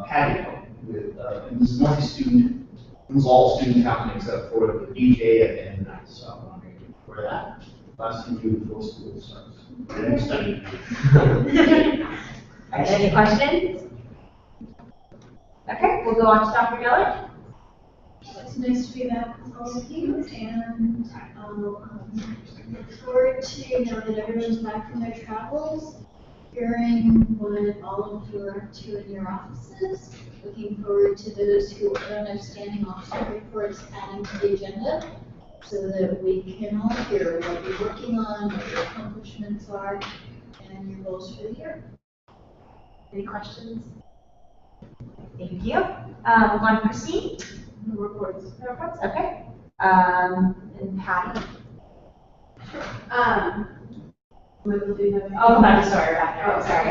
patio with, and this is multi-student. It was all student happening except for the DJ at the end of the night, so I'm going to do for that. Last thing you do before school starts. And study. Any questions? Okay, we'll go on to Dr. Geller. It's nice to be back with all of you, and look forward to, now that everyone's back from their travels, hearing what all of you are up to in your offices. Looking forward to those who are on outstanding officer reports adding to the agenda so that we can all hear what you're working on, what your accomplishments are, and your goals for the year. Any questions? Thank you. We're going to proceed. No reports. No reports, okay. And Patty? Oh, come back to sorry, back there. Oh, sorry.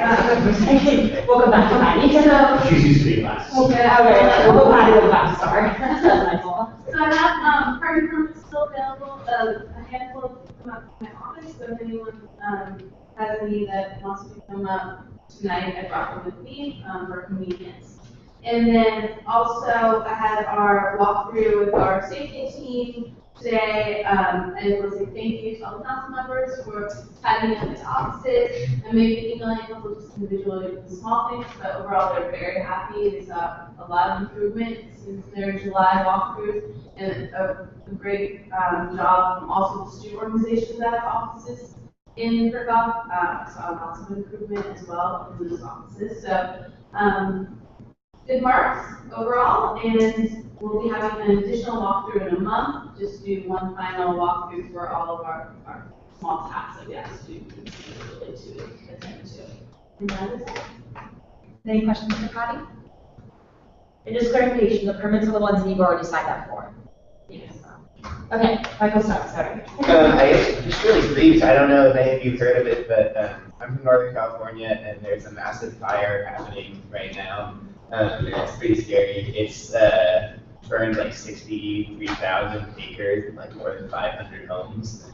We'll come back to Patty. She's used to being last. Okay, we'll go Patty, we'll go back to sorry. That's my fault. So I have party permits still available, a handful of them come up to my office, so if anyone has any that wants to come up tonight, I brought them with me for convenience. And then also I had our walkthrough with our safety team today. I want to say thank you to all the council members for having us at offices and maybe emailing a couple of just individual small things, but overall they're very happy. They saw a lot of improvement since their July walkthroughs and a great job from also the student organizations that have offices in Kirkhoff. Saw lots of improvement as well in those offices. So good marks overall, and we'll be having an additional walkthrough in a month. Just do one final walkthrough for all of our small tasks that we ask students really to attend to. And that is it. Any questions for Patty? And just clarification, the permits are the ones that you've already signed up for? Yes. Okay, Michael, sorry. I guess just really brief, I don't know if any of you've heard of it, but I'm from Northern California, and there's a massive fire happening right now. And it's pretty scary. It's burned like 63,000 acres and like more than 500 homes.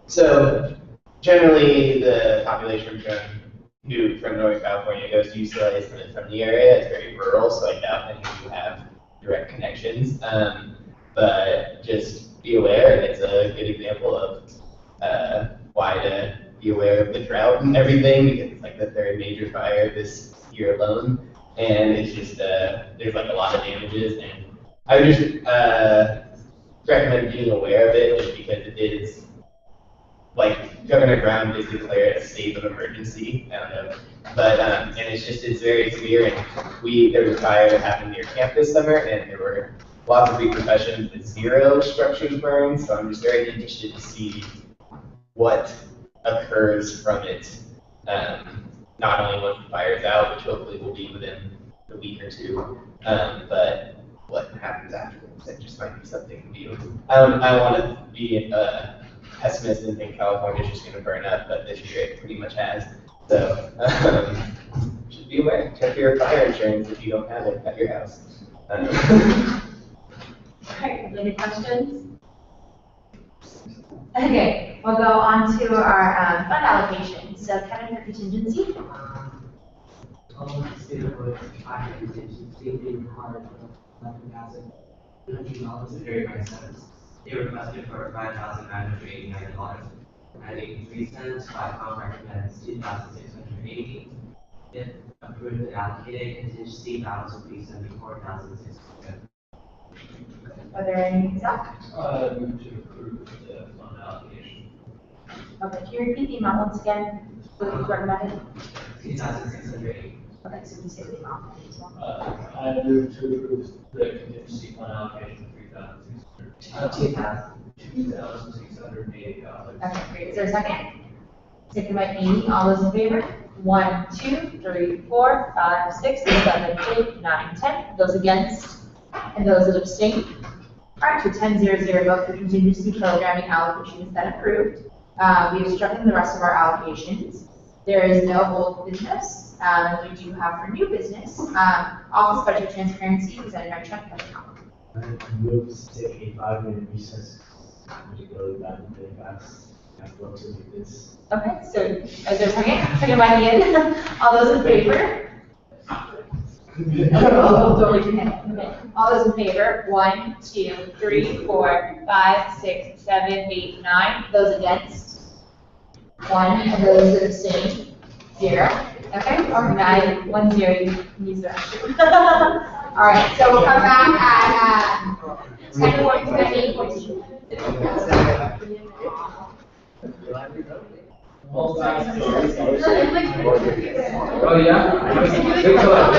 So generally, the population from Northern California goes to UCLA is from the area. It's very rural, so I doubt any of you have direct connections. But just be aware, and it's a good example of why to be aware of the drought and everything, because it's like the third major fire this year alone, and it's just there's like a lot of damages, and I would just recommend being aware of it, just because it is like Governor Brown did declare a state of emergency. I don't know, but and it's very severe, and there was a fire that happened near camp this summer, and there were lots of repercussions with 0 structures burned. So I'm just very interested to see what occurs from it. Not only once the fire's out, which hopefully will be within a week or two, but what happens afterwards. That just might be something to view. I don't want to be a pessimist and think California's just going to burn up, but this year it pretty much has. So just be aware. Check your fire insurance if you don't have it at your house. All right, any questions? Okay, we'll go on to our fund allocation. So Kevin, for contingency. Total student was higher contingency being required for $11,200 and 39 cents. They requested for $5,989 and 83 cents. Vicom recommends 2,680. If approved and allocated, contingency balance will be 74,600. Are there any, Zach? Move to approve the fund allocation. Okay, can you repeat the amount once again? What was recommended? 2,680. Okay, so we say the amount as well. I move to approve the contingency fund allocation of $2,680. Okay, great. Is there a second? Second by Amy. All those in favor? 1, 2, 3, 4, 5, 6, 7, 8, 9, 10. Those against? And those that abstain? All right, so 10-0-0 vote for contingency programming allocation is then approved. We have struck in the rest of our allocations. There is no old business. We do have for new business, office budget transparency presented by Chuck Pettigrew. I move to take a 5-minute recess, particularly that really fast. I'd love to do this. Okay, so is there a second? Second by Ian. All those in favor? Okay. All those in favor? 1, 2, 3, 4, 5, 6, 7, 8, 9. Those against? 1, and those that abstain? 0. Okay, or 9, 1, 0. You can use the restroom. All right, so we'll come back at 10:40, 8:14. Oh, yeah? Good call.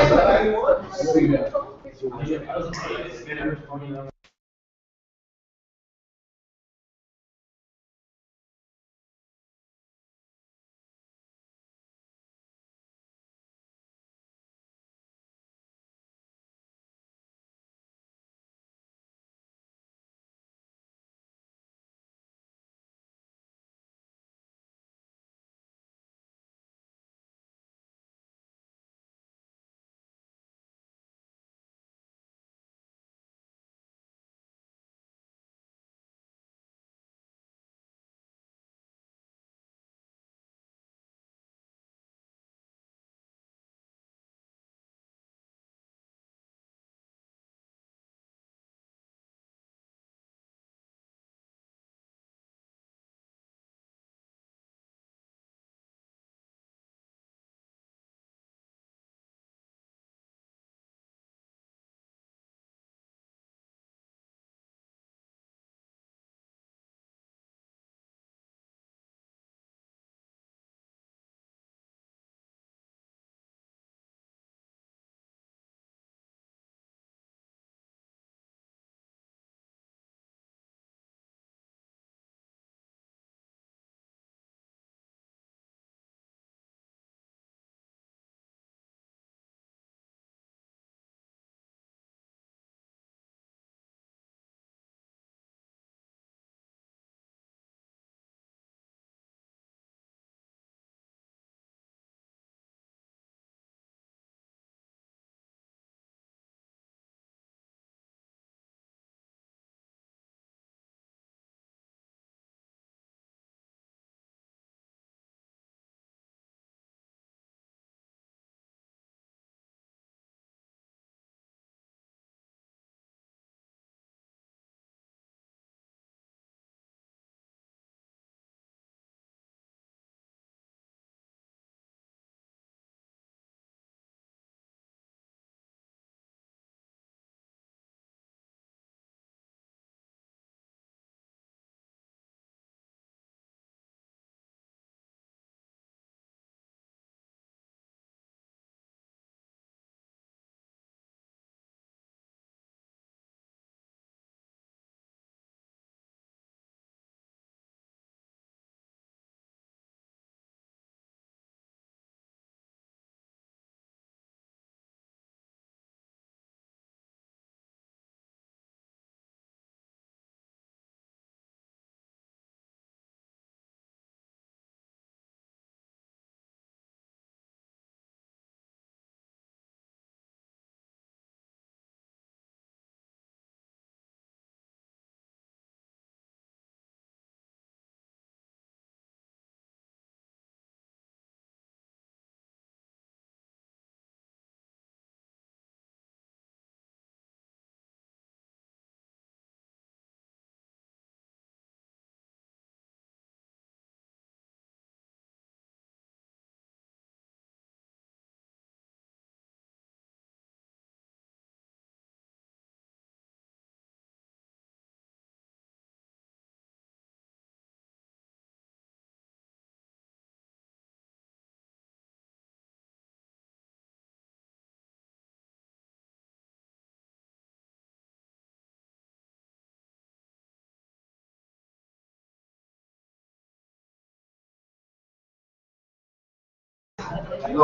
You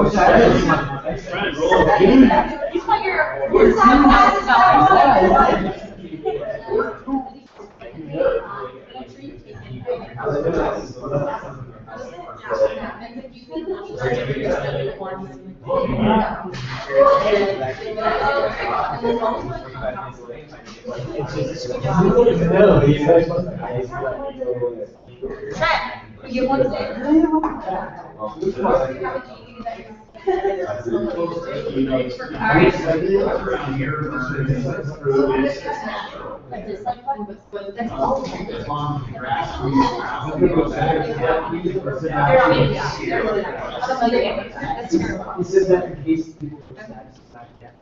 put your sunglasses on. Trent, you want to say?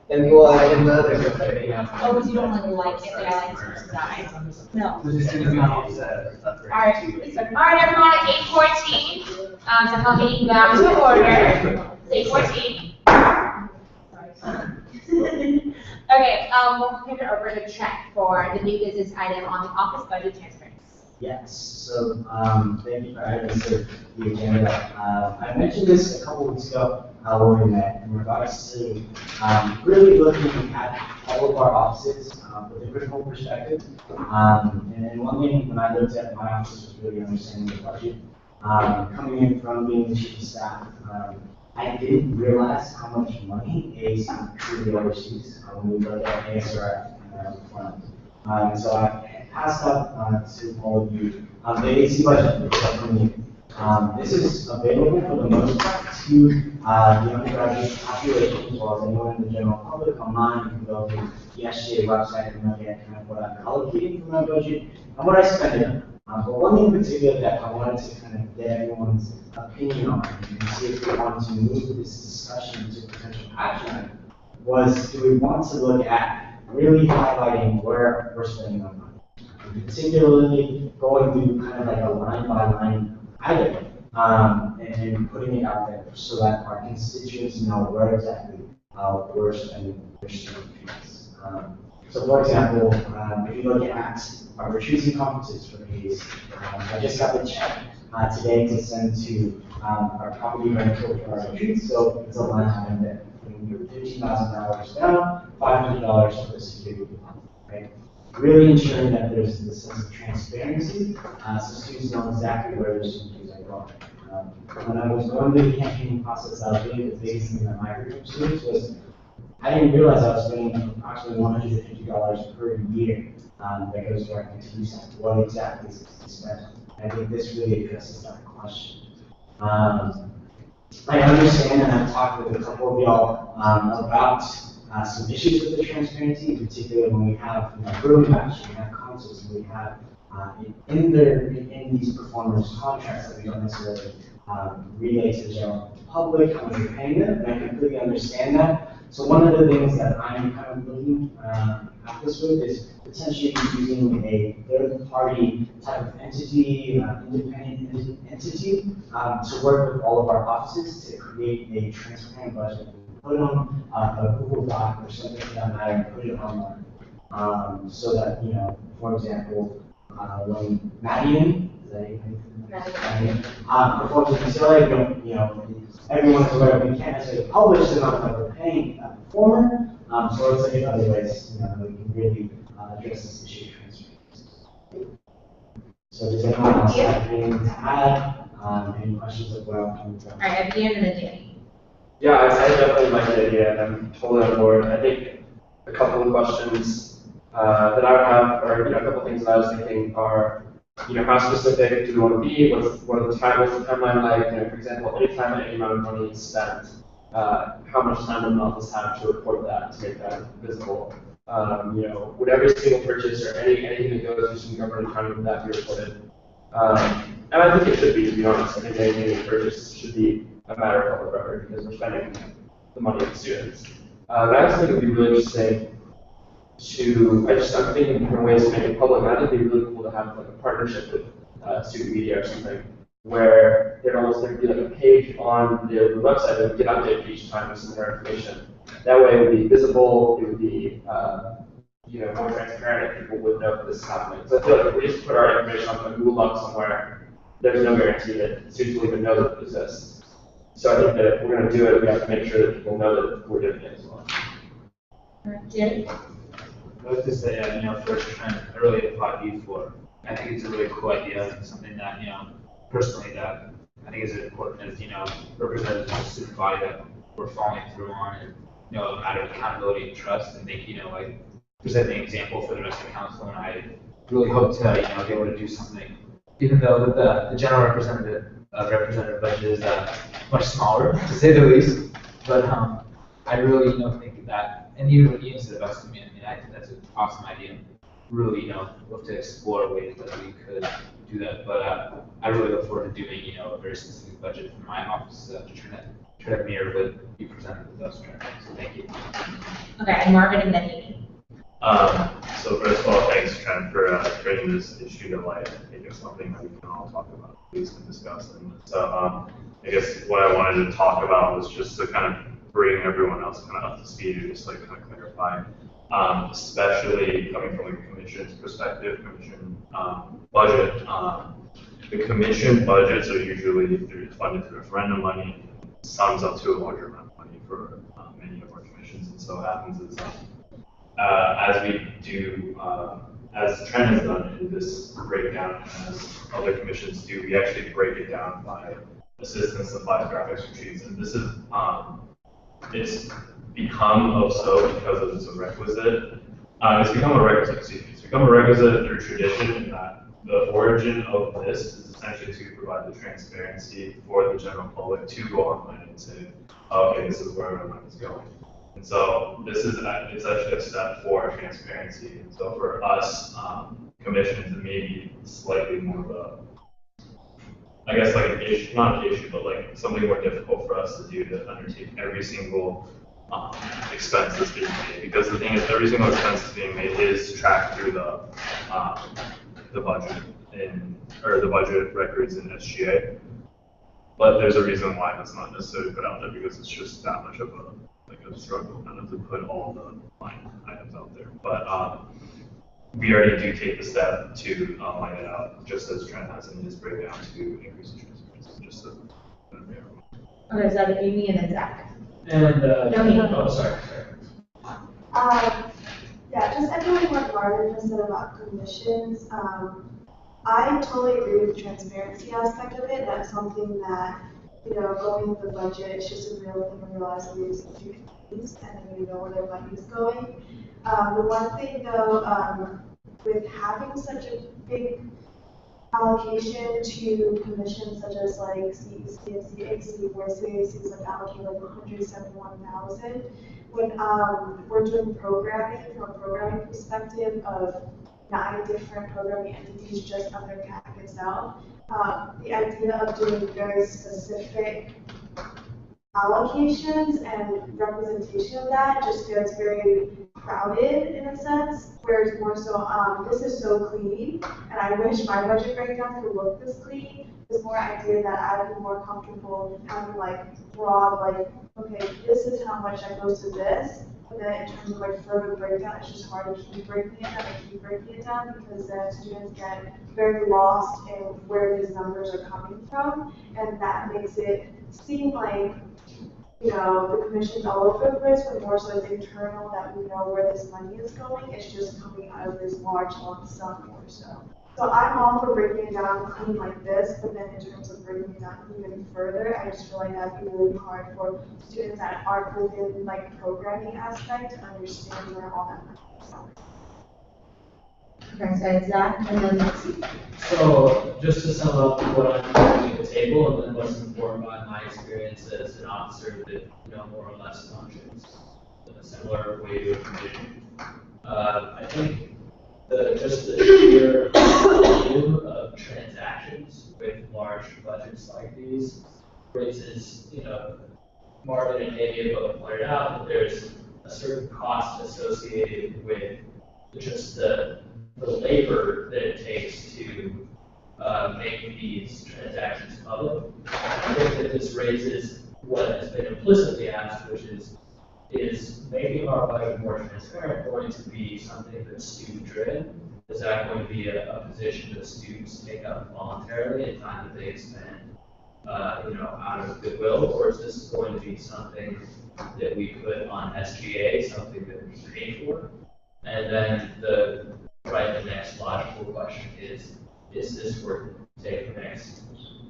And well, and the other thing, Oh, but you don't really like it, like I like to die. No. Alright, everyone, it's 8:14, so I'll get you back to order. It's 8:14. Okay, we'll hand it over to Trent for the new business item on the office budget transfers. yes, so, thank you for adding this to the agenda. I mentioned this a couple weeks ago, when we met, in regards to, really looking at all of our offices, with a critical perspective. And one thing, when I looked at my office, was really understanding the budget. Coming in from being the chief of staff, I didn't realize how much money AAC truly oversees when we look at ASRF and front. So I passed up to all of you the AAC budget from you. This is available for the most part to the undergraduate population as well as anyone in the general public online. You can go to the SGA website and look at kind of what I'm allocating for my budget and what I spend it on. But one thing in particular that I wanted to kind of get everyone's opinion on and see if we wanted to move this discussion to potential action item was, do we want to look at really highlighting where we're spending our money? Particularly going through kind of like a line by line item and putting it out there so that our constituents know where exactly we're spending their student fees. So for example, if you look at our retreats and conferences for these, I just got the check today to send to our property rental for our retreats, so it's a line item that we $15,000 down, $500 for the security deposit, right? Really ensuring that there's this sense of transparency, so students know exactly where their student fees are going. When I was going through the campaigning process, I was really the biggest thing that my group of students was, I didn't realize I was spending approximately $150 per year that goes directly to USAC. What exactly is spent? I think this really addresses that question. I understand, and I've talked with a couple of y'all about some issues with the transparency, particularly when we have room match, we have concerts, and we have in these performers' contracts that we don't necessarily relay to the general public how much we're paying them, and I completely understand that. So one of the things that I'm kind of looking at this with is potentially using a third-party type of entity, independent entity, to work with all of our offices to create a transparent budget. Put it on a Google Doc or something for that matter, and put it online. So that, for example, when Maddie, performs in UCLA, everyone's aware we can't necessarily publish the amount that we're paying a performer. So let's look at other ways, we can really address this issue of transparency. So does anyone else have anything to add? Any questions of where I'm coming from? All right, at the end of the day. Yeah, I definitely like the idea, and I'm totally on board. I think a couple of questions that I would have, or a couple of things that I was thinking are, how specific do we want to be? What's the timeline like? For example, anytime any amount of money is spent, how much time will the office have to report that to make that visible? Would every single purchase or anything that goes through some government accounting, would that be reported? And I think it should be, to be honest. I think anything we purchase should be a matter of public record because we're spending the money of the students. But I also think it would be really interesting I'm thinking different ways to make it public. And I think it'd be really cool to have like a partnership with student media or something, where there'd be like a page on the website that would get updated each time with some more information. That way it would be visible, it would be more transparent, and people would know that this is happening. So I feel like if we just put our information on a Google Doc somewhere, there's no guarantee that students will even know that it exists. So I think that if we're going to do it, we have to make sure that people know that we're doing it as well. Jerry? I was to say, first trend, I really applaud you for. I think it's a really cool idea, and something that, personally that I think is as important as, representatives of the student body that we're following through on, and, a matter of accountability and trust, and think, like, presenting an example for the rest of the council, and I really hope to, be able to do something, even though the general representative budget is much smaller, to say the least, but I really, think that, and even what Ian said about me, I think that's an awesome idea. Really, look to explore ways that we could do that, but I really look forward to doing, a very specific budget for my office to try to mirror what you presented with us, so thank you. Okay, and Marvin and then Amy. So first of all, thanks, Trent, for bringing this issue to light. I think it's something that we can all talk about, at least and discuss. And so I guess what I wanted to talk about was just to kind of bring everyone else kind of up to speed and just like kind of clarify, especially coming from the commission's perspective, commission budget. The commission budgets are usually funded through referendum money, sums up to a larger amount of money for many of our commissions. And so what happens is as we do, as Trent has done in this breakdown, and as other commissions do, we actually break it down by assistance, supplies, graphics, retreats, and this is it's become so because it's a requisite. It's become a requisite. Excuse me. It's become a requisite through tradition, in that the origin of this is essentially to provide the transparency for the general public to go online and say, okay, this is where my money is going. And so this is it's actually a step for transparency. And so for us, commissions, it may be slightly more of a, I guess like an issue, not an issue, but like something more difficult for us to do, to undertake every single expense that's being made. Because the thing is, every single expense that's being made is tracked through the budget or the budget records in SGA. But there's a reason why that's not necessarily put out there, because it's just that much of a struggle kind of to put all the line items out there. But we already do take the step to line it out, just as Trent has in his breakdown, to increase the transparency. Just so Okay, so that Amy and then Zach. And, No, sorry. Yeah, just echoing what Marvin just said about commissions. I totally agree with the transparency aspect of it. That's something that, going with the budget, it's just a real thing when you realize that we execute things and then you know where their money is going. The one thing though, with having such a big allocation to commissions such as like CAC, where CAC is like allocated like 171,000. When we're doing programming, from a programming perspective of 9 different programming entities just under CAC itself, the idea of doing very specific allocations and representation of that just gets very crowded in a sense, whereas more so, this is so clean, and I wish my budget breakdown could look this clean. There's more idea that I'd be more comfortable having like broad, like, okay, this is how much that goes to this, but then in terms of like further breakdown, it's just hard to keep breaking it down because then students get very lost in where these numbers are coming from, and that makes it seem like the commission's all over the place, but more so it's internal that we know where this money is going. It's just coming out of this large lump sum more so. So I'm all for breaking it down clean like this, but then in terms of breaking it down even further, I just feel like that'd be really hard for students that aren't within like programming aspect to understand where all that money is going. Okay, so it's Zach and then Nancy. So just to sum up what I'm bringing to the table, and then what's informed by my experience as an officer that more or less functions in a similar way to a commission. I think just the sheer volume of transactions with large budgets like these raises, Marvin and Amy both pointed out that there's a certain cost associated with just the labor that it takes to make these transactions public. I think that this raises what has been implicitly asked, which is making our budget more transparent going to be something that's student-driven? Is that going to be a position that students take up voluntarily at time that they expend out of goodwill, or is this going to be something that we put on SGA, something that we pay for? And then the next logical question is this worth taking next?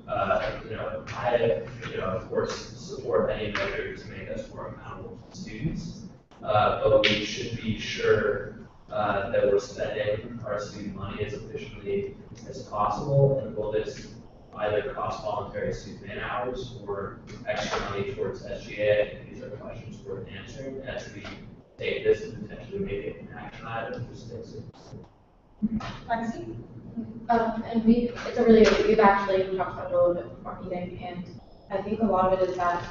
I, of course, support any measure to make us more accountable to students, but we should be sure that we're spending our student money as efficiently as possible, and will this either cost voluntary student man hours or extra money towards SGA? I think these are questions worth answering as we take this and potentially make it an action item for states. Lexi? And it's a really, we've actually talked about it a little bit before meeting, and I think a lot of it is that,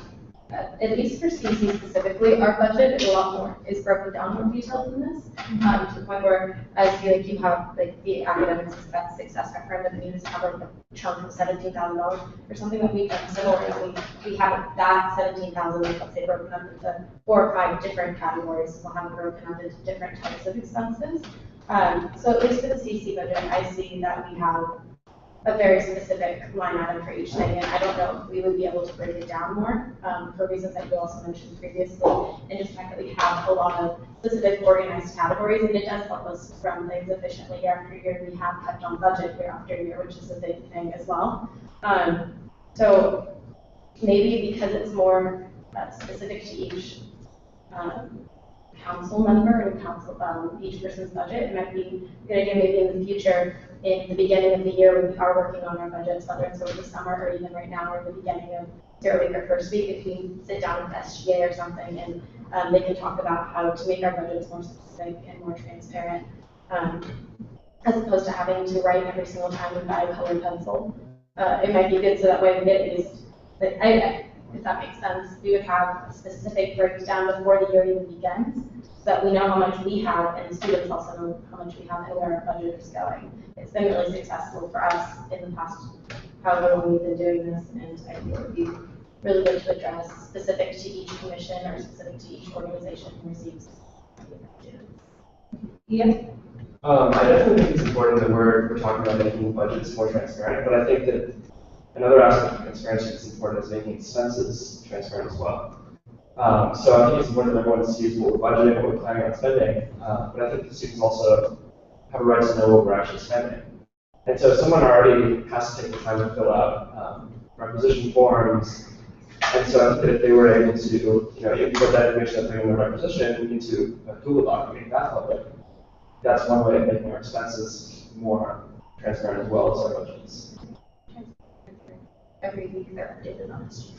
at least for CC specifically, our budget is a lot more, is broken down more detailed than this, to the point where, as you have, like, the academic success factor that needs to have a chunk of $17,000 or something that we've done similar, we have that 17,000, let's say, broken up into 4 or 5 different categories, we'll have it broken up into different types of expenses. So at least for the CC budget, I see that we have a very specific line item for each thing, and I don't know if we would be able to break it down more, for reasons that you also mentioned previously, and just the fact that we have a lot of specific organized categories, and it does help us run things efficiently year after year. We have kept on budget year after year, which is a big thing as well. So maybe because it's more specific to each council member and council, each person's budget, it might be a good idea maybe in the future, in the beginning of the year when we are working on our budgets, whether it's over the summer or even right now or the beginning of 0 week or first week, if we sit down with SGA or something and they can talk about how to make our budgets more specific and more transparent, as opposed to having to write every single time we buy a colored pencil. It might be good so that way we get at least, if that makes sense, we would have a specific breakdown before the year even begins, so that we know how much we have, and students also know how much we have and where our budget is going. It's been really successful for us in the past, however long we've been doing this, and I think it would be really good to address specific to each commission or specific to each organization who receives students. Yeah. I definitely think it's important that we're talking about making budgets more transparent, but I think that another aspect of transparency that's important is making expenses transparent as well. So I think it's important that everyone sees what we're budgeting, what we're planning on spending, but I think the students also have a right to know what we're actually spending. And so if someone already has to take the time to fill out requisition forms, and so I think that if they were able to, input that information that they're in the requisition into a Google Doc and make that public, that's one way of making our expenses more transparent as well as our budgets. Every week they're updated on this.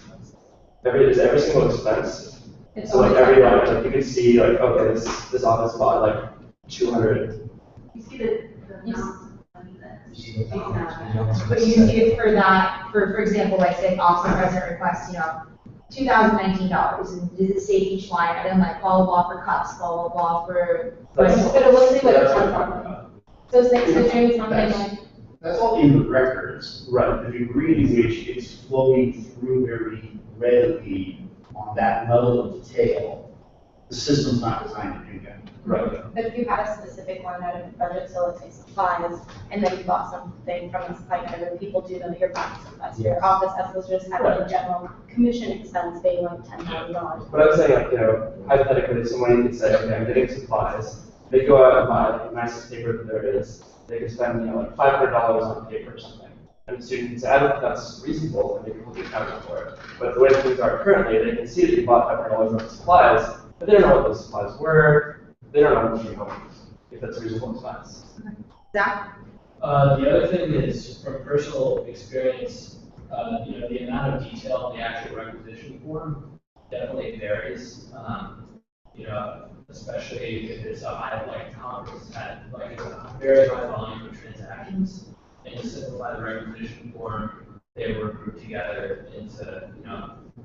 Every single expense. It's So like every line, like you can see like, okay, this office bought like 200. You see the But you see it for that, for example, like say officer president requests, $2,019, and does it say each line item, like blah, blah, blah for cups, blah, blah, blah for, but it will say what it's on. So it's like, so doing something like, That's all in the records. Right. The degree to which it's flowing through very readily on that level of detail, the system's not designed to do that. Right. but if you had a specific line item budget, so let's say supplies, and then you bought something from a supply category, people do know that you're buying supplies for your office, as opposed to just having a general commission expense being like $10,000. But I was saying, like, hypothetically, someone could say, okay, I'm getting supplies. They go out and buy the nicest paper that there is. They could spend, like $500 on paper or something. And the student can say, I don't think that's reasonable, and they can hold you accountable for it. But the way things are currently, they can see that you bought $500 worth of supplies, but they don't know what those supplies were. They don't know what you're going if that's a reasonable expense. Zach? The other thing is, from personal experience, the amount of detail in the actual requisition form definitely varies. Especially if it's a high, like Congress had, like it's a very high volume of transactions, and to simplify the requisition form, they were grouped together into,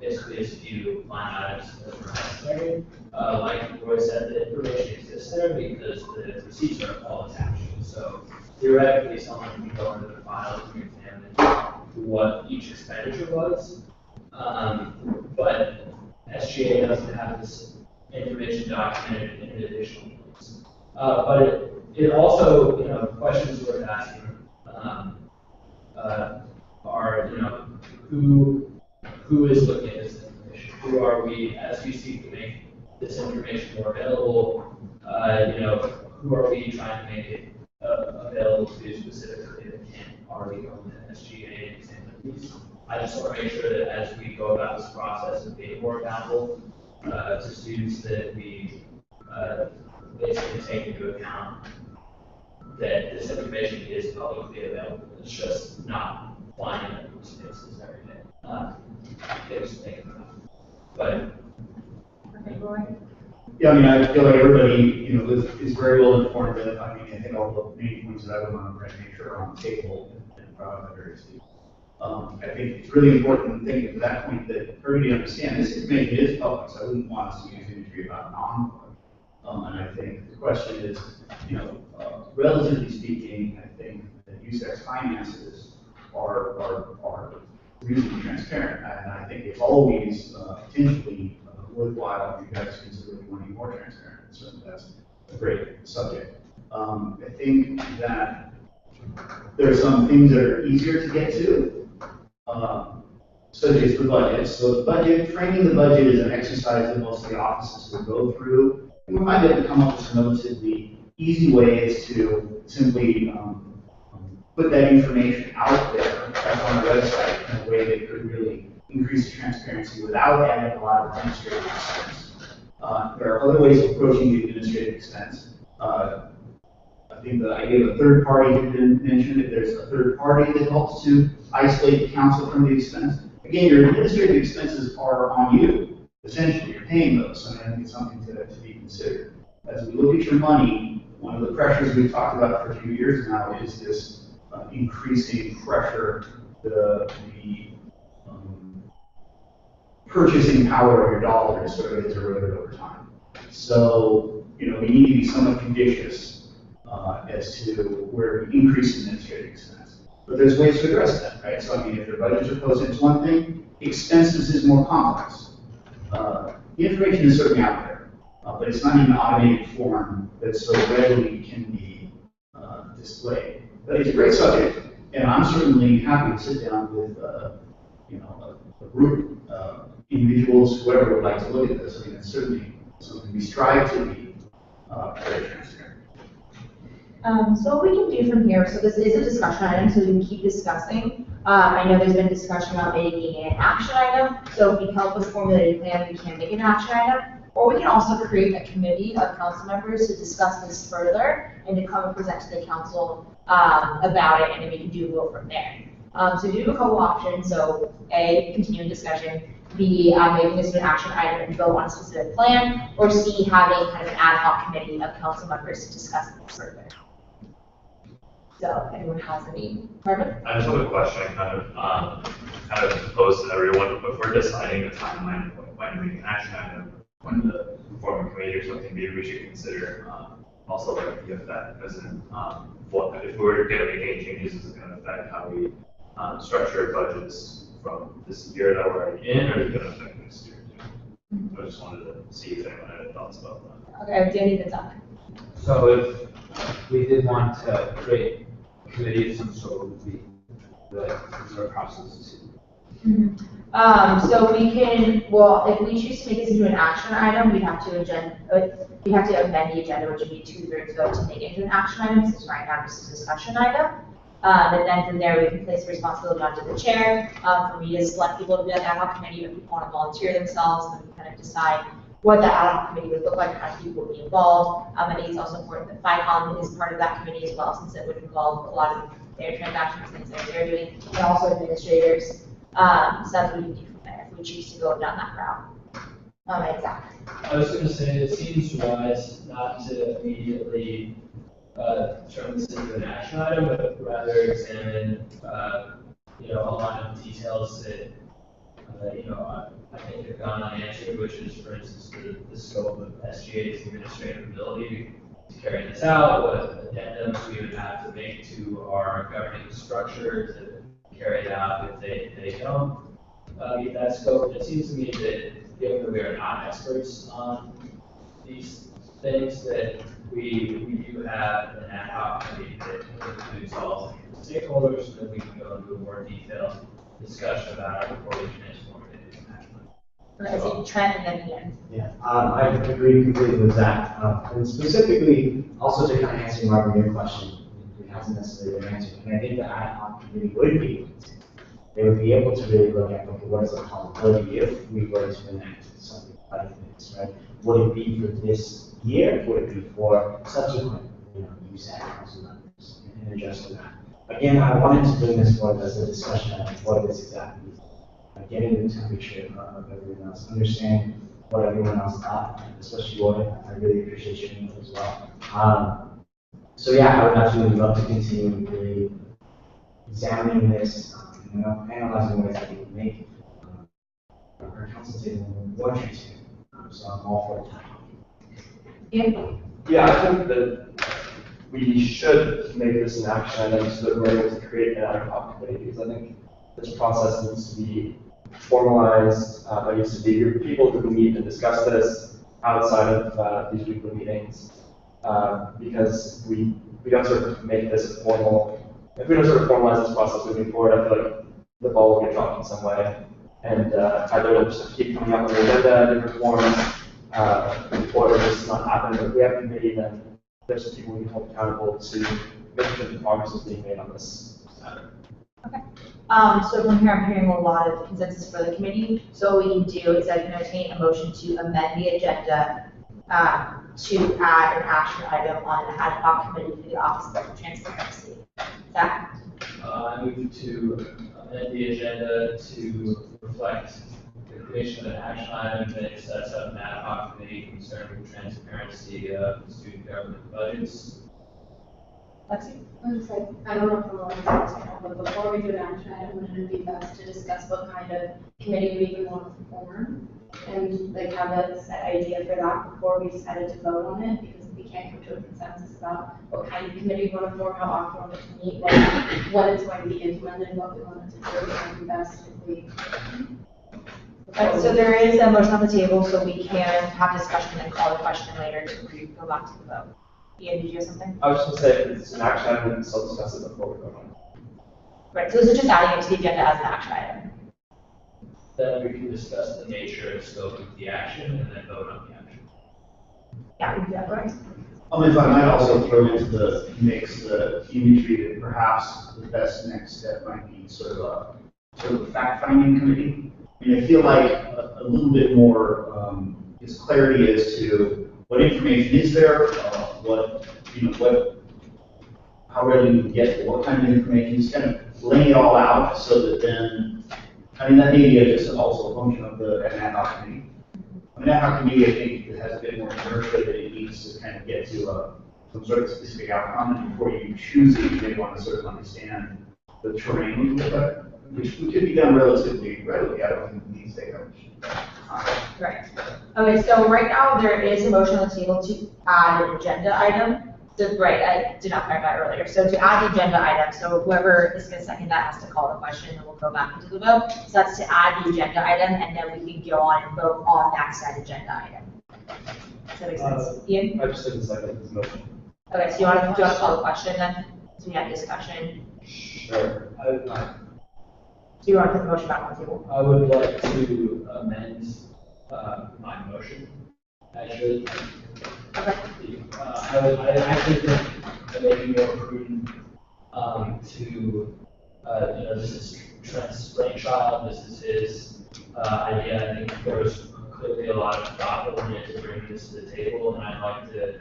basically as few line items as were necessary. Like Roy said, the information exists there because the receipts are all attached. So theoretically, someone can go into the files and examine what each expenditure was. But SGA doesn't have this information documented in additional place. But it also, questions worth asking. are, who is looking at this information? Who are we, as we seek to make this information more available, who are we trying to make it available to specifically that can't already go into SGA and things like these? I just want to make sure that as we go about this process of being more accountable to students, that we basically take into account that this information is publicly available. It's just not flying in people's faces every day. It's taken enough. But yeah, I mean, I feel like everybody, is very well informed. That I mean, I think all the main points that I would want to make sure are on the table and brought up various people. I think it's really important, thinking to that point, that everybody understand this information is public, so I wouldn't want us to use imagery about non-public. And I think the question is, relatively speaking, I think that USAC's finances are reasonably transparent, and I think it's always potentially worthwhile if you guys consider wanting more transparent. So that's a great subject. I think that there are some things that are easier to get to, such as the budget. So the budget, framing the budget is an exercise that most of the offices will go through. And we might be able to come up with some relatively easy ways to simply put that information out there on our website in a way that could really increase the transparency without adding a lot of administrative expense. There are other ways of approaching the administrative expense. I think the idea of a third party has been mentioned. If there's a third party that helps to isolate the council from the expense, again, your administrative expenses are on you. Essentially, you're paying those, and I think it's something to be considered. As we look at your money, one of the pressures we've talked about for a few years now is this increasing pressure, the purchasing power of your dollars sort of is eroded over time. So, we need to be somewhat judicious as to where we increase administrative expense. But there's ways to address that, right? So, I mean, if your budgets are posted, it's one thing. Expenses is more complex. The information is certainly out there, but it's not in an automated form that so readily can be displayed. But it's a great subject, and I'm certainly happy to sit down with, a group, individuals, whoever would like to look at this. I mean, it's certainly something we strive to be very transparent. So what we can do from here, so this is a discussion item, so we can keep discussing. I know there's been discussion about making it an action item, so if we help us formulate a plan, we can make it an action item. Or we can also create a committee of council members to discuss this further and to come and present to the council about it, and then we can do a vote from there. So we do have a couple options. So A, continuing discussion. B, making this an action item and vote on a specific plan. Or C, having kind of an ad hoc committee of council members to discuss this further. So if anyone has any, Marvin? I just have a question, kind of pose to everyone. If we're deciding the timeline of when to make an action item, when to form a committee or something, maybe we should consider also like the effect, as in what if we were going to make any changes, is it going to affect how we structure budgets from this year that we're already in, or is it going to affect next year too? I just wanted to see if anyone had any thoughts about that. Okay, Danny, that's up. So if we did want to create a committee of some sort, would be the process to. So we can, well, if we choose to make this into an action item, we'd have to amend the agenda, which would be 2/3 vote to make it into an action item, since right now this is a discussion item. And then from there, we can place the responsibility onto the chair, for me to select people to be on the ad hoc committee, if people want to volunteer themselves, and then we kind of decide what the ad hoc committee would look like, how many people would be involved. I think it's also important that FICOM is part of that committee as well, since it would involve a lot of their transactions, things that they're doing, and also administrators. So that's what we can do from there, if we choose to go down that route. Exactly. I was going to say, it seems wise not to immediately turn this into an action item, but rather examine, a lot of details that, I think have gone unanswered, which is, for instance, the scope of SGA's administrative ability to carry this out, what addendums we would have to make to our governing structure to carry it out if they don't meet that scope. It seems to me that, given that we are not experts on these things that we do have an ad hoc committee that includes all stakeholders, so that we can go into a more detailed discussion about it before we transform it into an action. Okay, so Trent and then Ian. Yeah, I agree completely with that. And specifically, also to kind of answer Marvin, your question, it hasn't necessarily been answered. And I think the ad hoc committee would be able to. They would be able to really look at, okay, what is the probability if we were to enact something like this, right? Would it be for this year? Would it be for subsequent, USAC council members and adjusting that? Again, I wanted to bring this forward as a discussion of what this exactly is. Getting the temperature of everyone else, understand what everyone else thought, especially what I really appreciate your input as well. So yeah, I would absolutely love to continue really examining this, analyzing ways that we can make our council table more transparent. So I'm all for it. Ian? Yeah, I think that we should make this an action item so that we're able to create an ad hoc committee, because I think this process needs to be formalized. There needs to be people who meet and discuss this outside of these weekly meetings, because we don't sort of make this a formal. If we don't sort of formalize this process moving forward, I feel like the ball will get dropped in some way, and either it'll just keep coming up on the agenda in different forms, or it'll just not happen. But if we have a committee, then there's some people we can hold accountable to make sure the progress is being made on this matter. Okay. So from here, I'm hearing a lot of consensus for the committee. So what we can do is I can entertain a motion to amend the agenda to add an action item on an ad hoc committee for the Office of Transparency. Zach? I move to amend the agenda to reflect the creation of an action item that sets up an ad hoc committee concerning the transparency of student government budgets. Lexi? I don't know if I'm allowed to say this, but before we do an action item, wouldn't it be best to discuss what kind of committee we even want to form? And like have a set idea for that before we decided to vote on it, because we can't come to a consensus about what kind of committee we want to form, how often we want it to meet, when it's going to be implemented, what we want it to do. It would be best if we. Right, so there is a motion on the table, so we can have discussion and call the question later to go back to the vote. Ian, did you have something? I was just going to say, if it's an action item, then still discuss it before we vote on it. Right, so this is just adding it to the agenda as an action item. Then we can discuss the nature and scope of the action and then vote on the action. Yeah, we can do that, right? If I might also throw into the mix the imagery that perhaps the best next step might be sort of a fact-finding committee. I mean, I feel like a little bit more is clarity as to what information is there, how readily we can get it, what kind of information, just kind of laying it all out so that then, I mean, that may be just also a function of an ad hoc committee. An ad hoc committee, I think, it has a bit more inertia that it needs to kind of get to some sort of specific outcome, and before you choose it, you may want to sort of understand the terrain, which could be done relatively readily. I don't think it needs to take Right. Okay, so right now there is a motion on the table to add an agenda item. So, right, I did not clarify earlier. So to add the agenda item, so whoever is going to second that has to call the question, and we'll go back into the vote. So that's to add the agenda item, and then we can go on and vote on that said agenda item. Does that make sense? Ian? I just didn't second this motion. Okay, so do you want to call the question then? So we have discussion. Sure. Do you want to put the motion back on the table? I would like to amend my motion, actually. Okay. I actually think it may be more prudent to, this is Trent's brainchild, this is his idea. I think there was clearly a lot of thought that went into bringing this to the table, and I'd like to,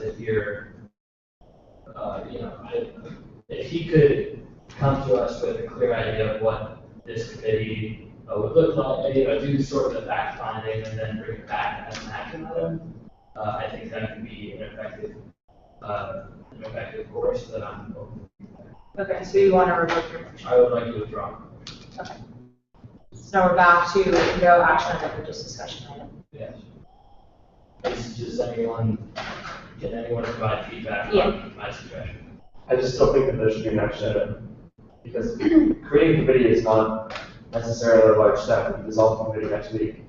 to hear, if he could come to us with a clear idea of what this committee would look like, do sort of the fact finding and then bring it back as an action item. I think that could be an effective course that I'm hoping. Okay, so you want to revoke your motion? I would like to withdraw. Okay. So now we're back to no action item, but just discussion item. Yes. Can anyone provide feedback on my suggestion? I just still think that there should be an action item, because creating a committee is not necessarily a large step. We dissolve the committee next week.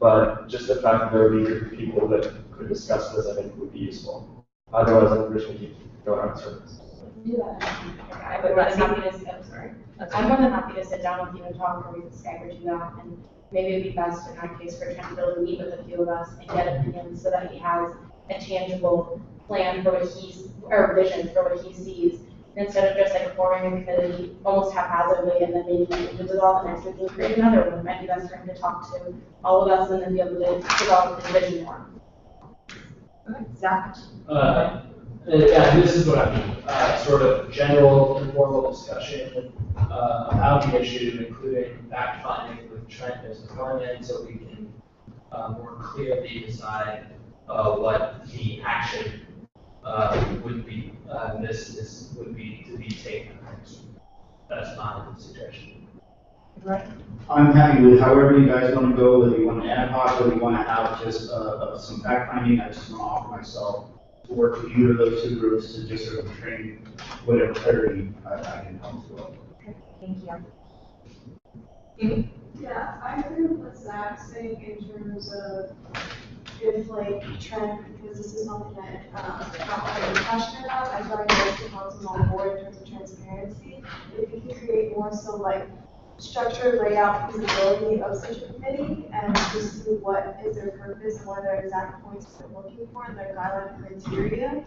But just the fact that there would be a group of people that could discuss this, I think would be useful. Otherwise, we're just going to keep going on circles. Do that. I would rather happy to, I'm sorry. I'm more than happy to sit down with you and talk, or we can Skype or do that, and maybe it'd be best in our case for Trent to be able to meet with a few of us and get opinions so that he has a tangible plan for what he's, or vision for what he sees, instead of just like forming a committee almost haphazardly and then maybe we dissolve the next week and create another one. It might be best for him to talk to all of us and then be able to develop the vision more. Okay, Zach? Yeah, this is what I mean, sort of general informal discussion about the issue, including fact finding with Trent as the front end, so we can more clearly decide what the action would be. This would be to be taken next. That's my suggestion. Right. I'm happy with however you guys want to go, whether you want to ad hoc, whether you want to have just some fact finding. I just want to offer myself to work with either of those two groups to just sort of train whatever clarity I can help as well. Okay, thank you. Yeah, I agree with what Zach's saying in terms of if like Trent, because this is something that I'm passionate about, I thought I was to help him on board in terms of transparency. If he can create more so like structured layout feasibility of such a committee and just see what is their purpose, what are their exact points they're looking for, and their guideline criteria,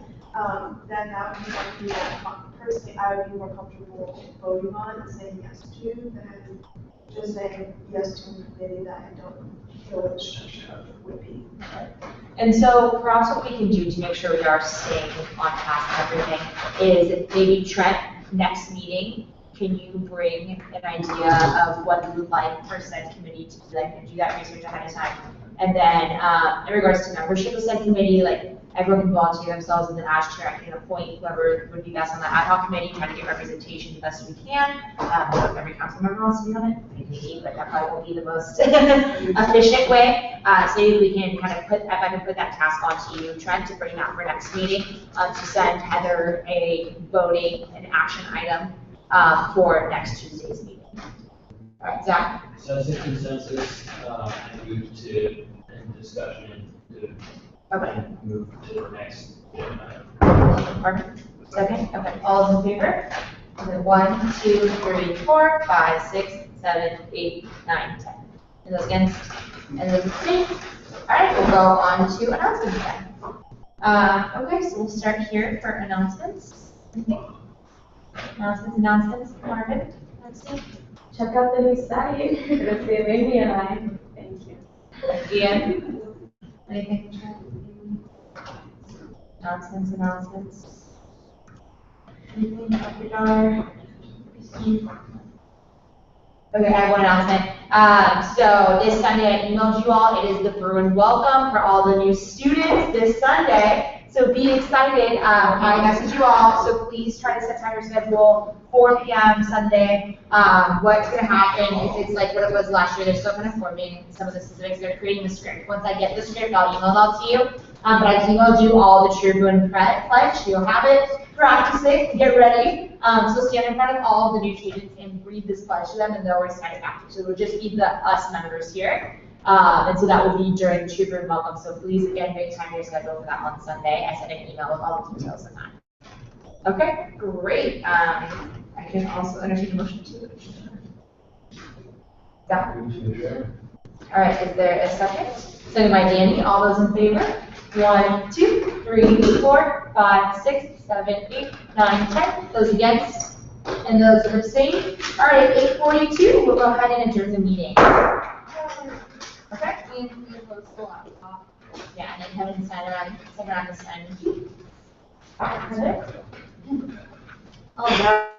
then that would be something that personally I would be more comfortable voting on and saying yes to than just saying yes to a committee that I don't know what the structure of it would be. And so perhaps what we can do to make sure we are staying on task and everything is maybe Trent, next meeting, can you bring an idea of what you would like for said committee to be like, and do that research ahead of time? And then in regards to membership of said committee, like everyone can volunteer themselves, and then as chair, I can appoint whoever would be best on the ad hoc committee, try to get representation the best we can. If every council member wants to be on it, maybe, but that probably won't be the most efficient way. So maybe we can kind of if I can put that task onto you, Trent, to bring that for next meeting, to send Heather a voting and action item for next Tuesday's meeting. All right, Zach? So as a consensus, and move to end discussion to Okay. move to the next. Pardon? Second? Okay. All those in favor? Okay, 1, 2, 3, 4, 5, 6, 7, 8, 9, 10. And those against? And those abstained? All right, we'll go on to announcements then. Okay, so we'll start here for announcements. Announcements, Marvin, let's see. Check out the new site. It's the Amy and I. Thank you. Ian? Anything? Announcements. Anything, Dr. Dar? Okay, I have one announcement. So this Sunday I emailed you all. It is the Bruin Welcome for all the new students this Sunday. So be excited. I messaged you all, so please try to set time your schedule, 4 p.m. Sunday. What's going to happen is it's like what it was last year. They're still kind of forming some of the specifics. They're creating the script. Once I get the script, I'll email it out to you. But I emailed you all the Tribune pledge. You'll have it. Practice it. Get ready. So stand in front of all of the new students and read this pledge to them, and they'll recite it back to you. So it will just be the us members here. And so that will be during the Tribune Welcome. So please, again, make time in your schedule for that on Sunday. I sent an email with all the details on that. Okay, great. I can also entertain a motion to adjourn. All right, is there a second? Second by Danny. All those in favor? 1, 2, 3, 4, 5, 6, 7, 8, 9, 10. Those against? And those that abstain? All right, 8:42. We'll go ahead and adjourn the meeting. Okay. Yeah, and then Kevin sign around the sign. All right. All right.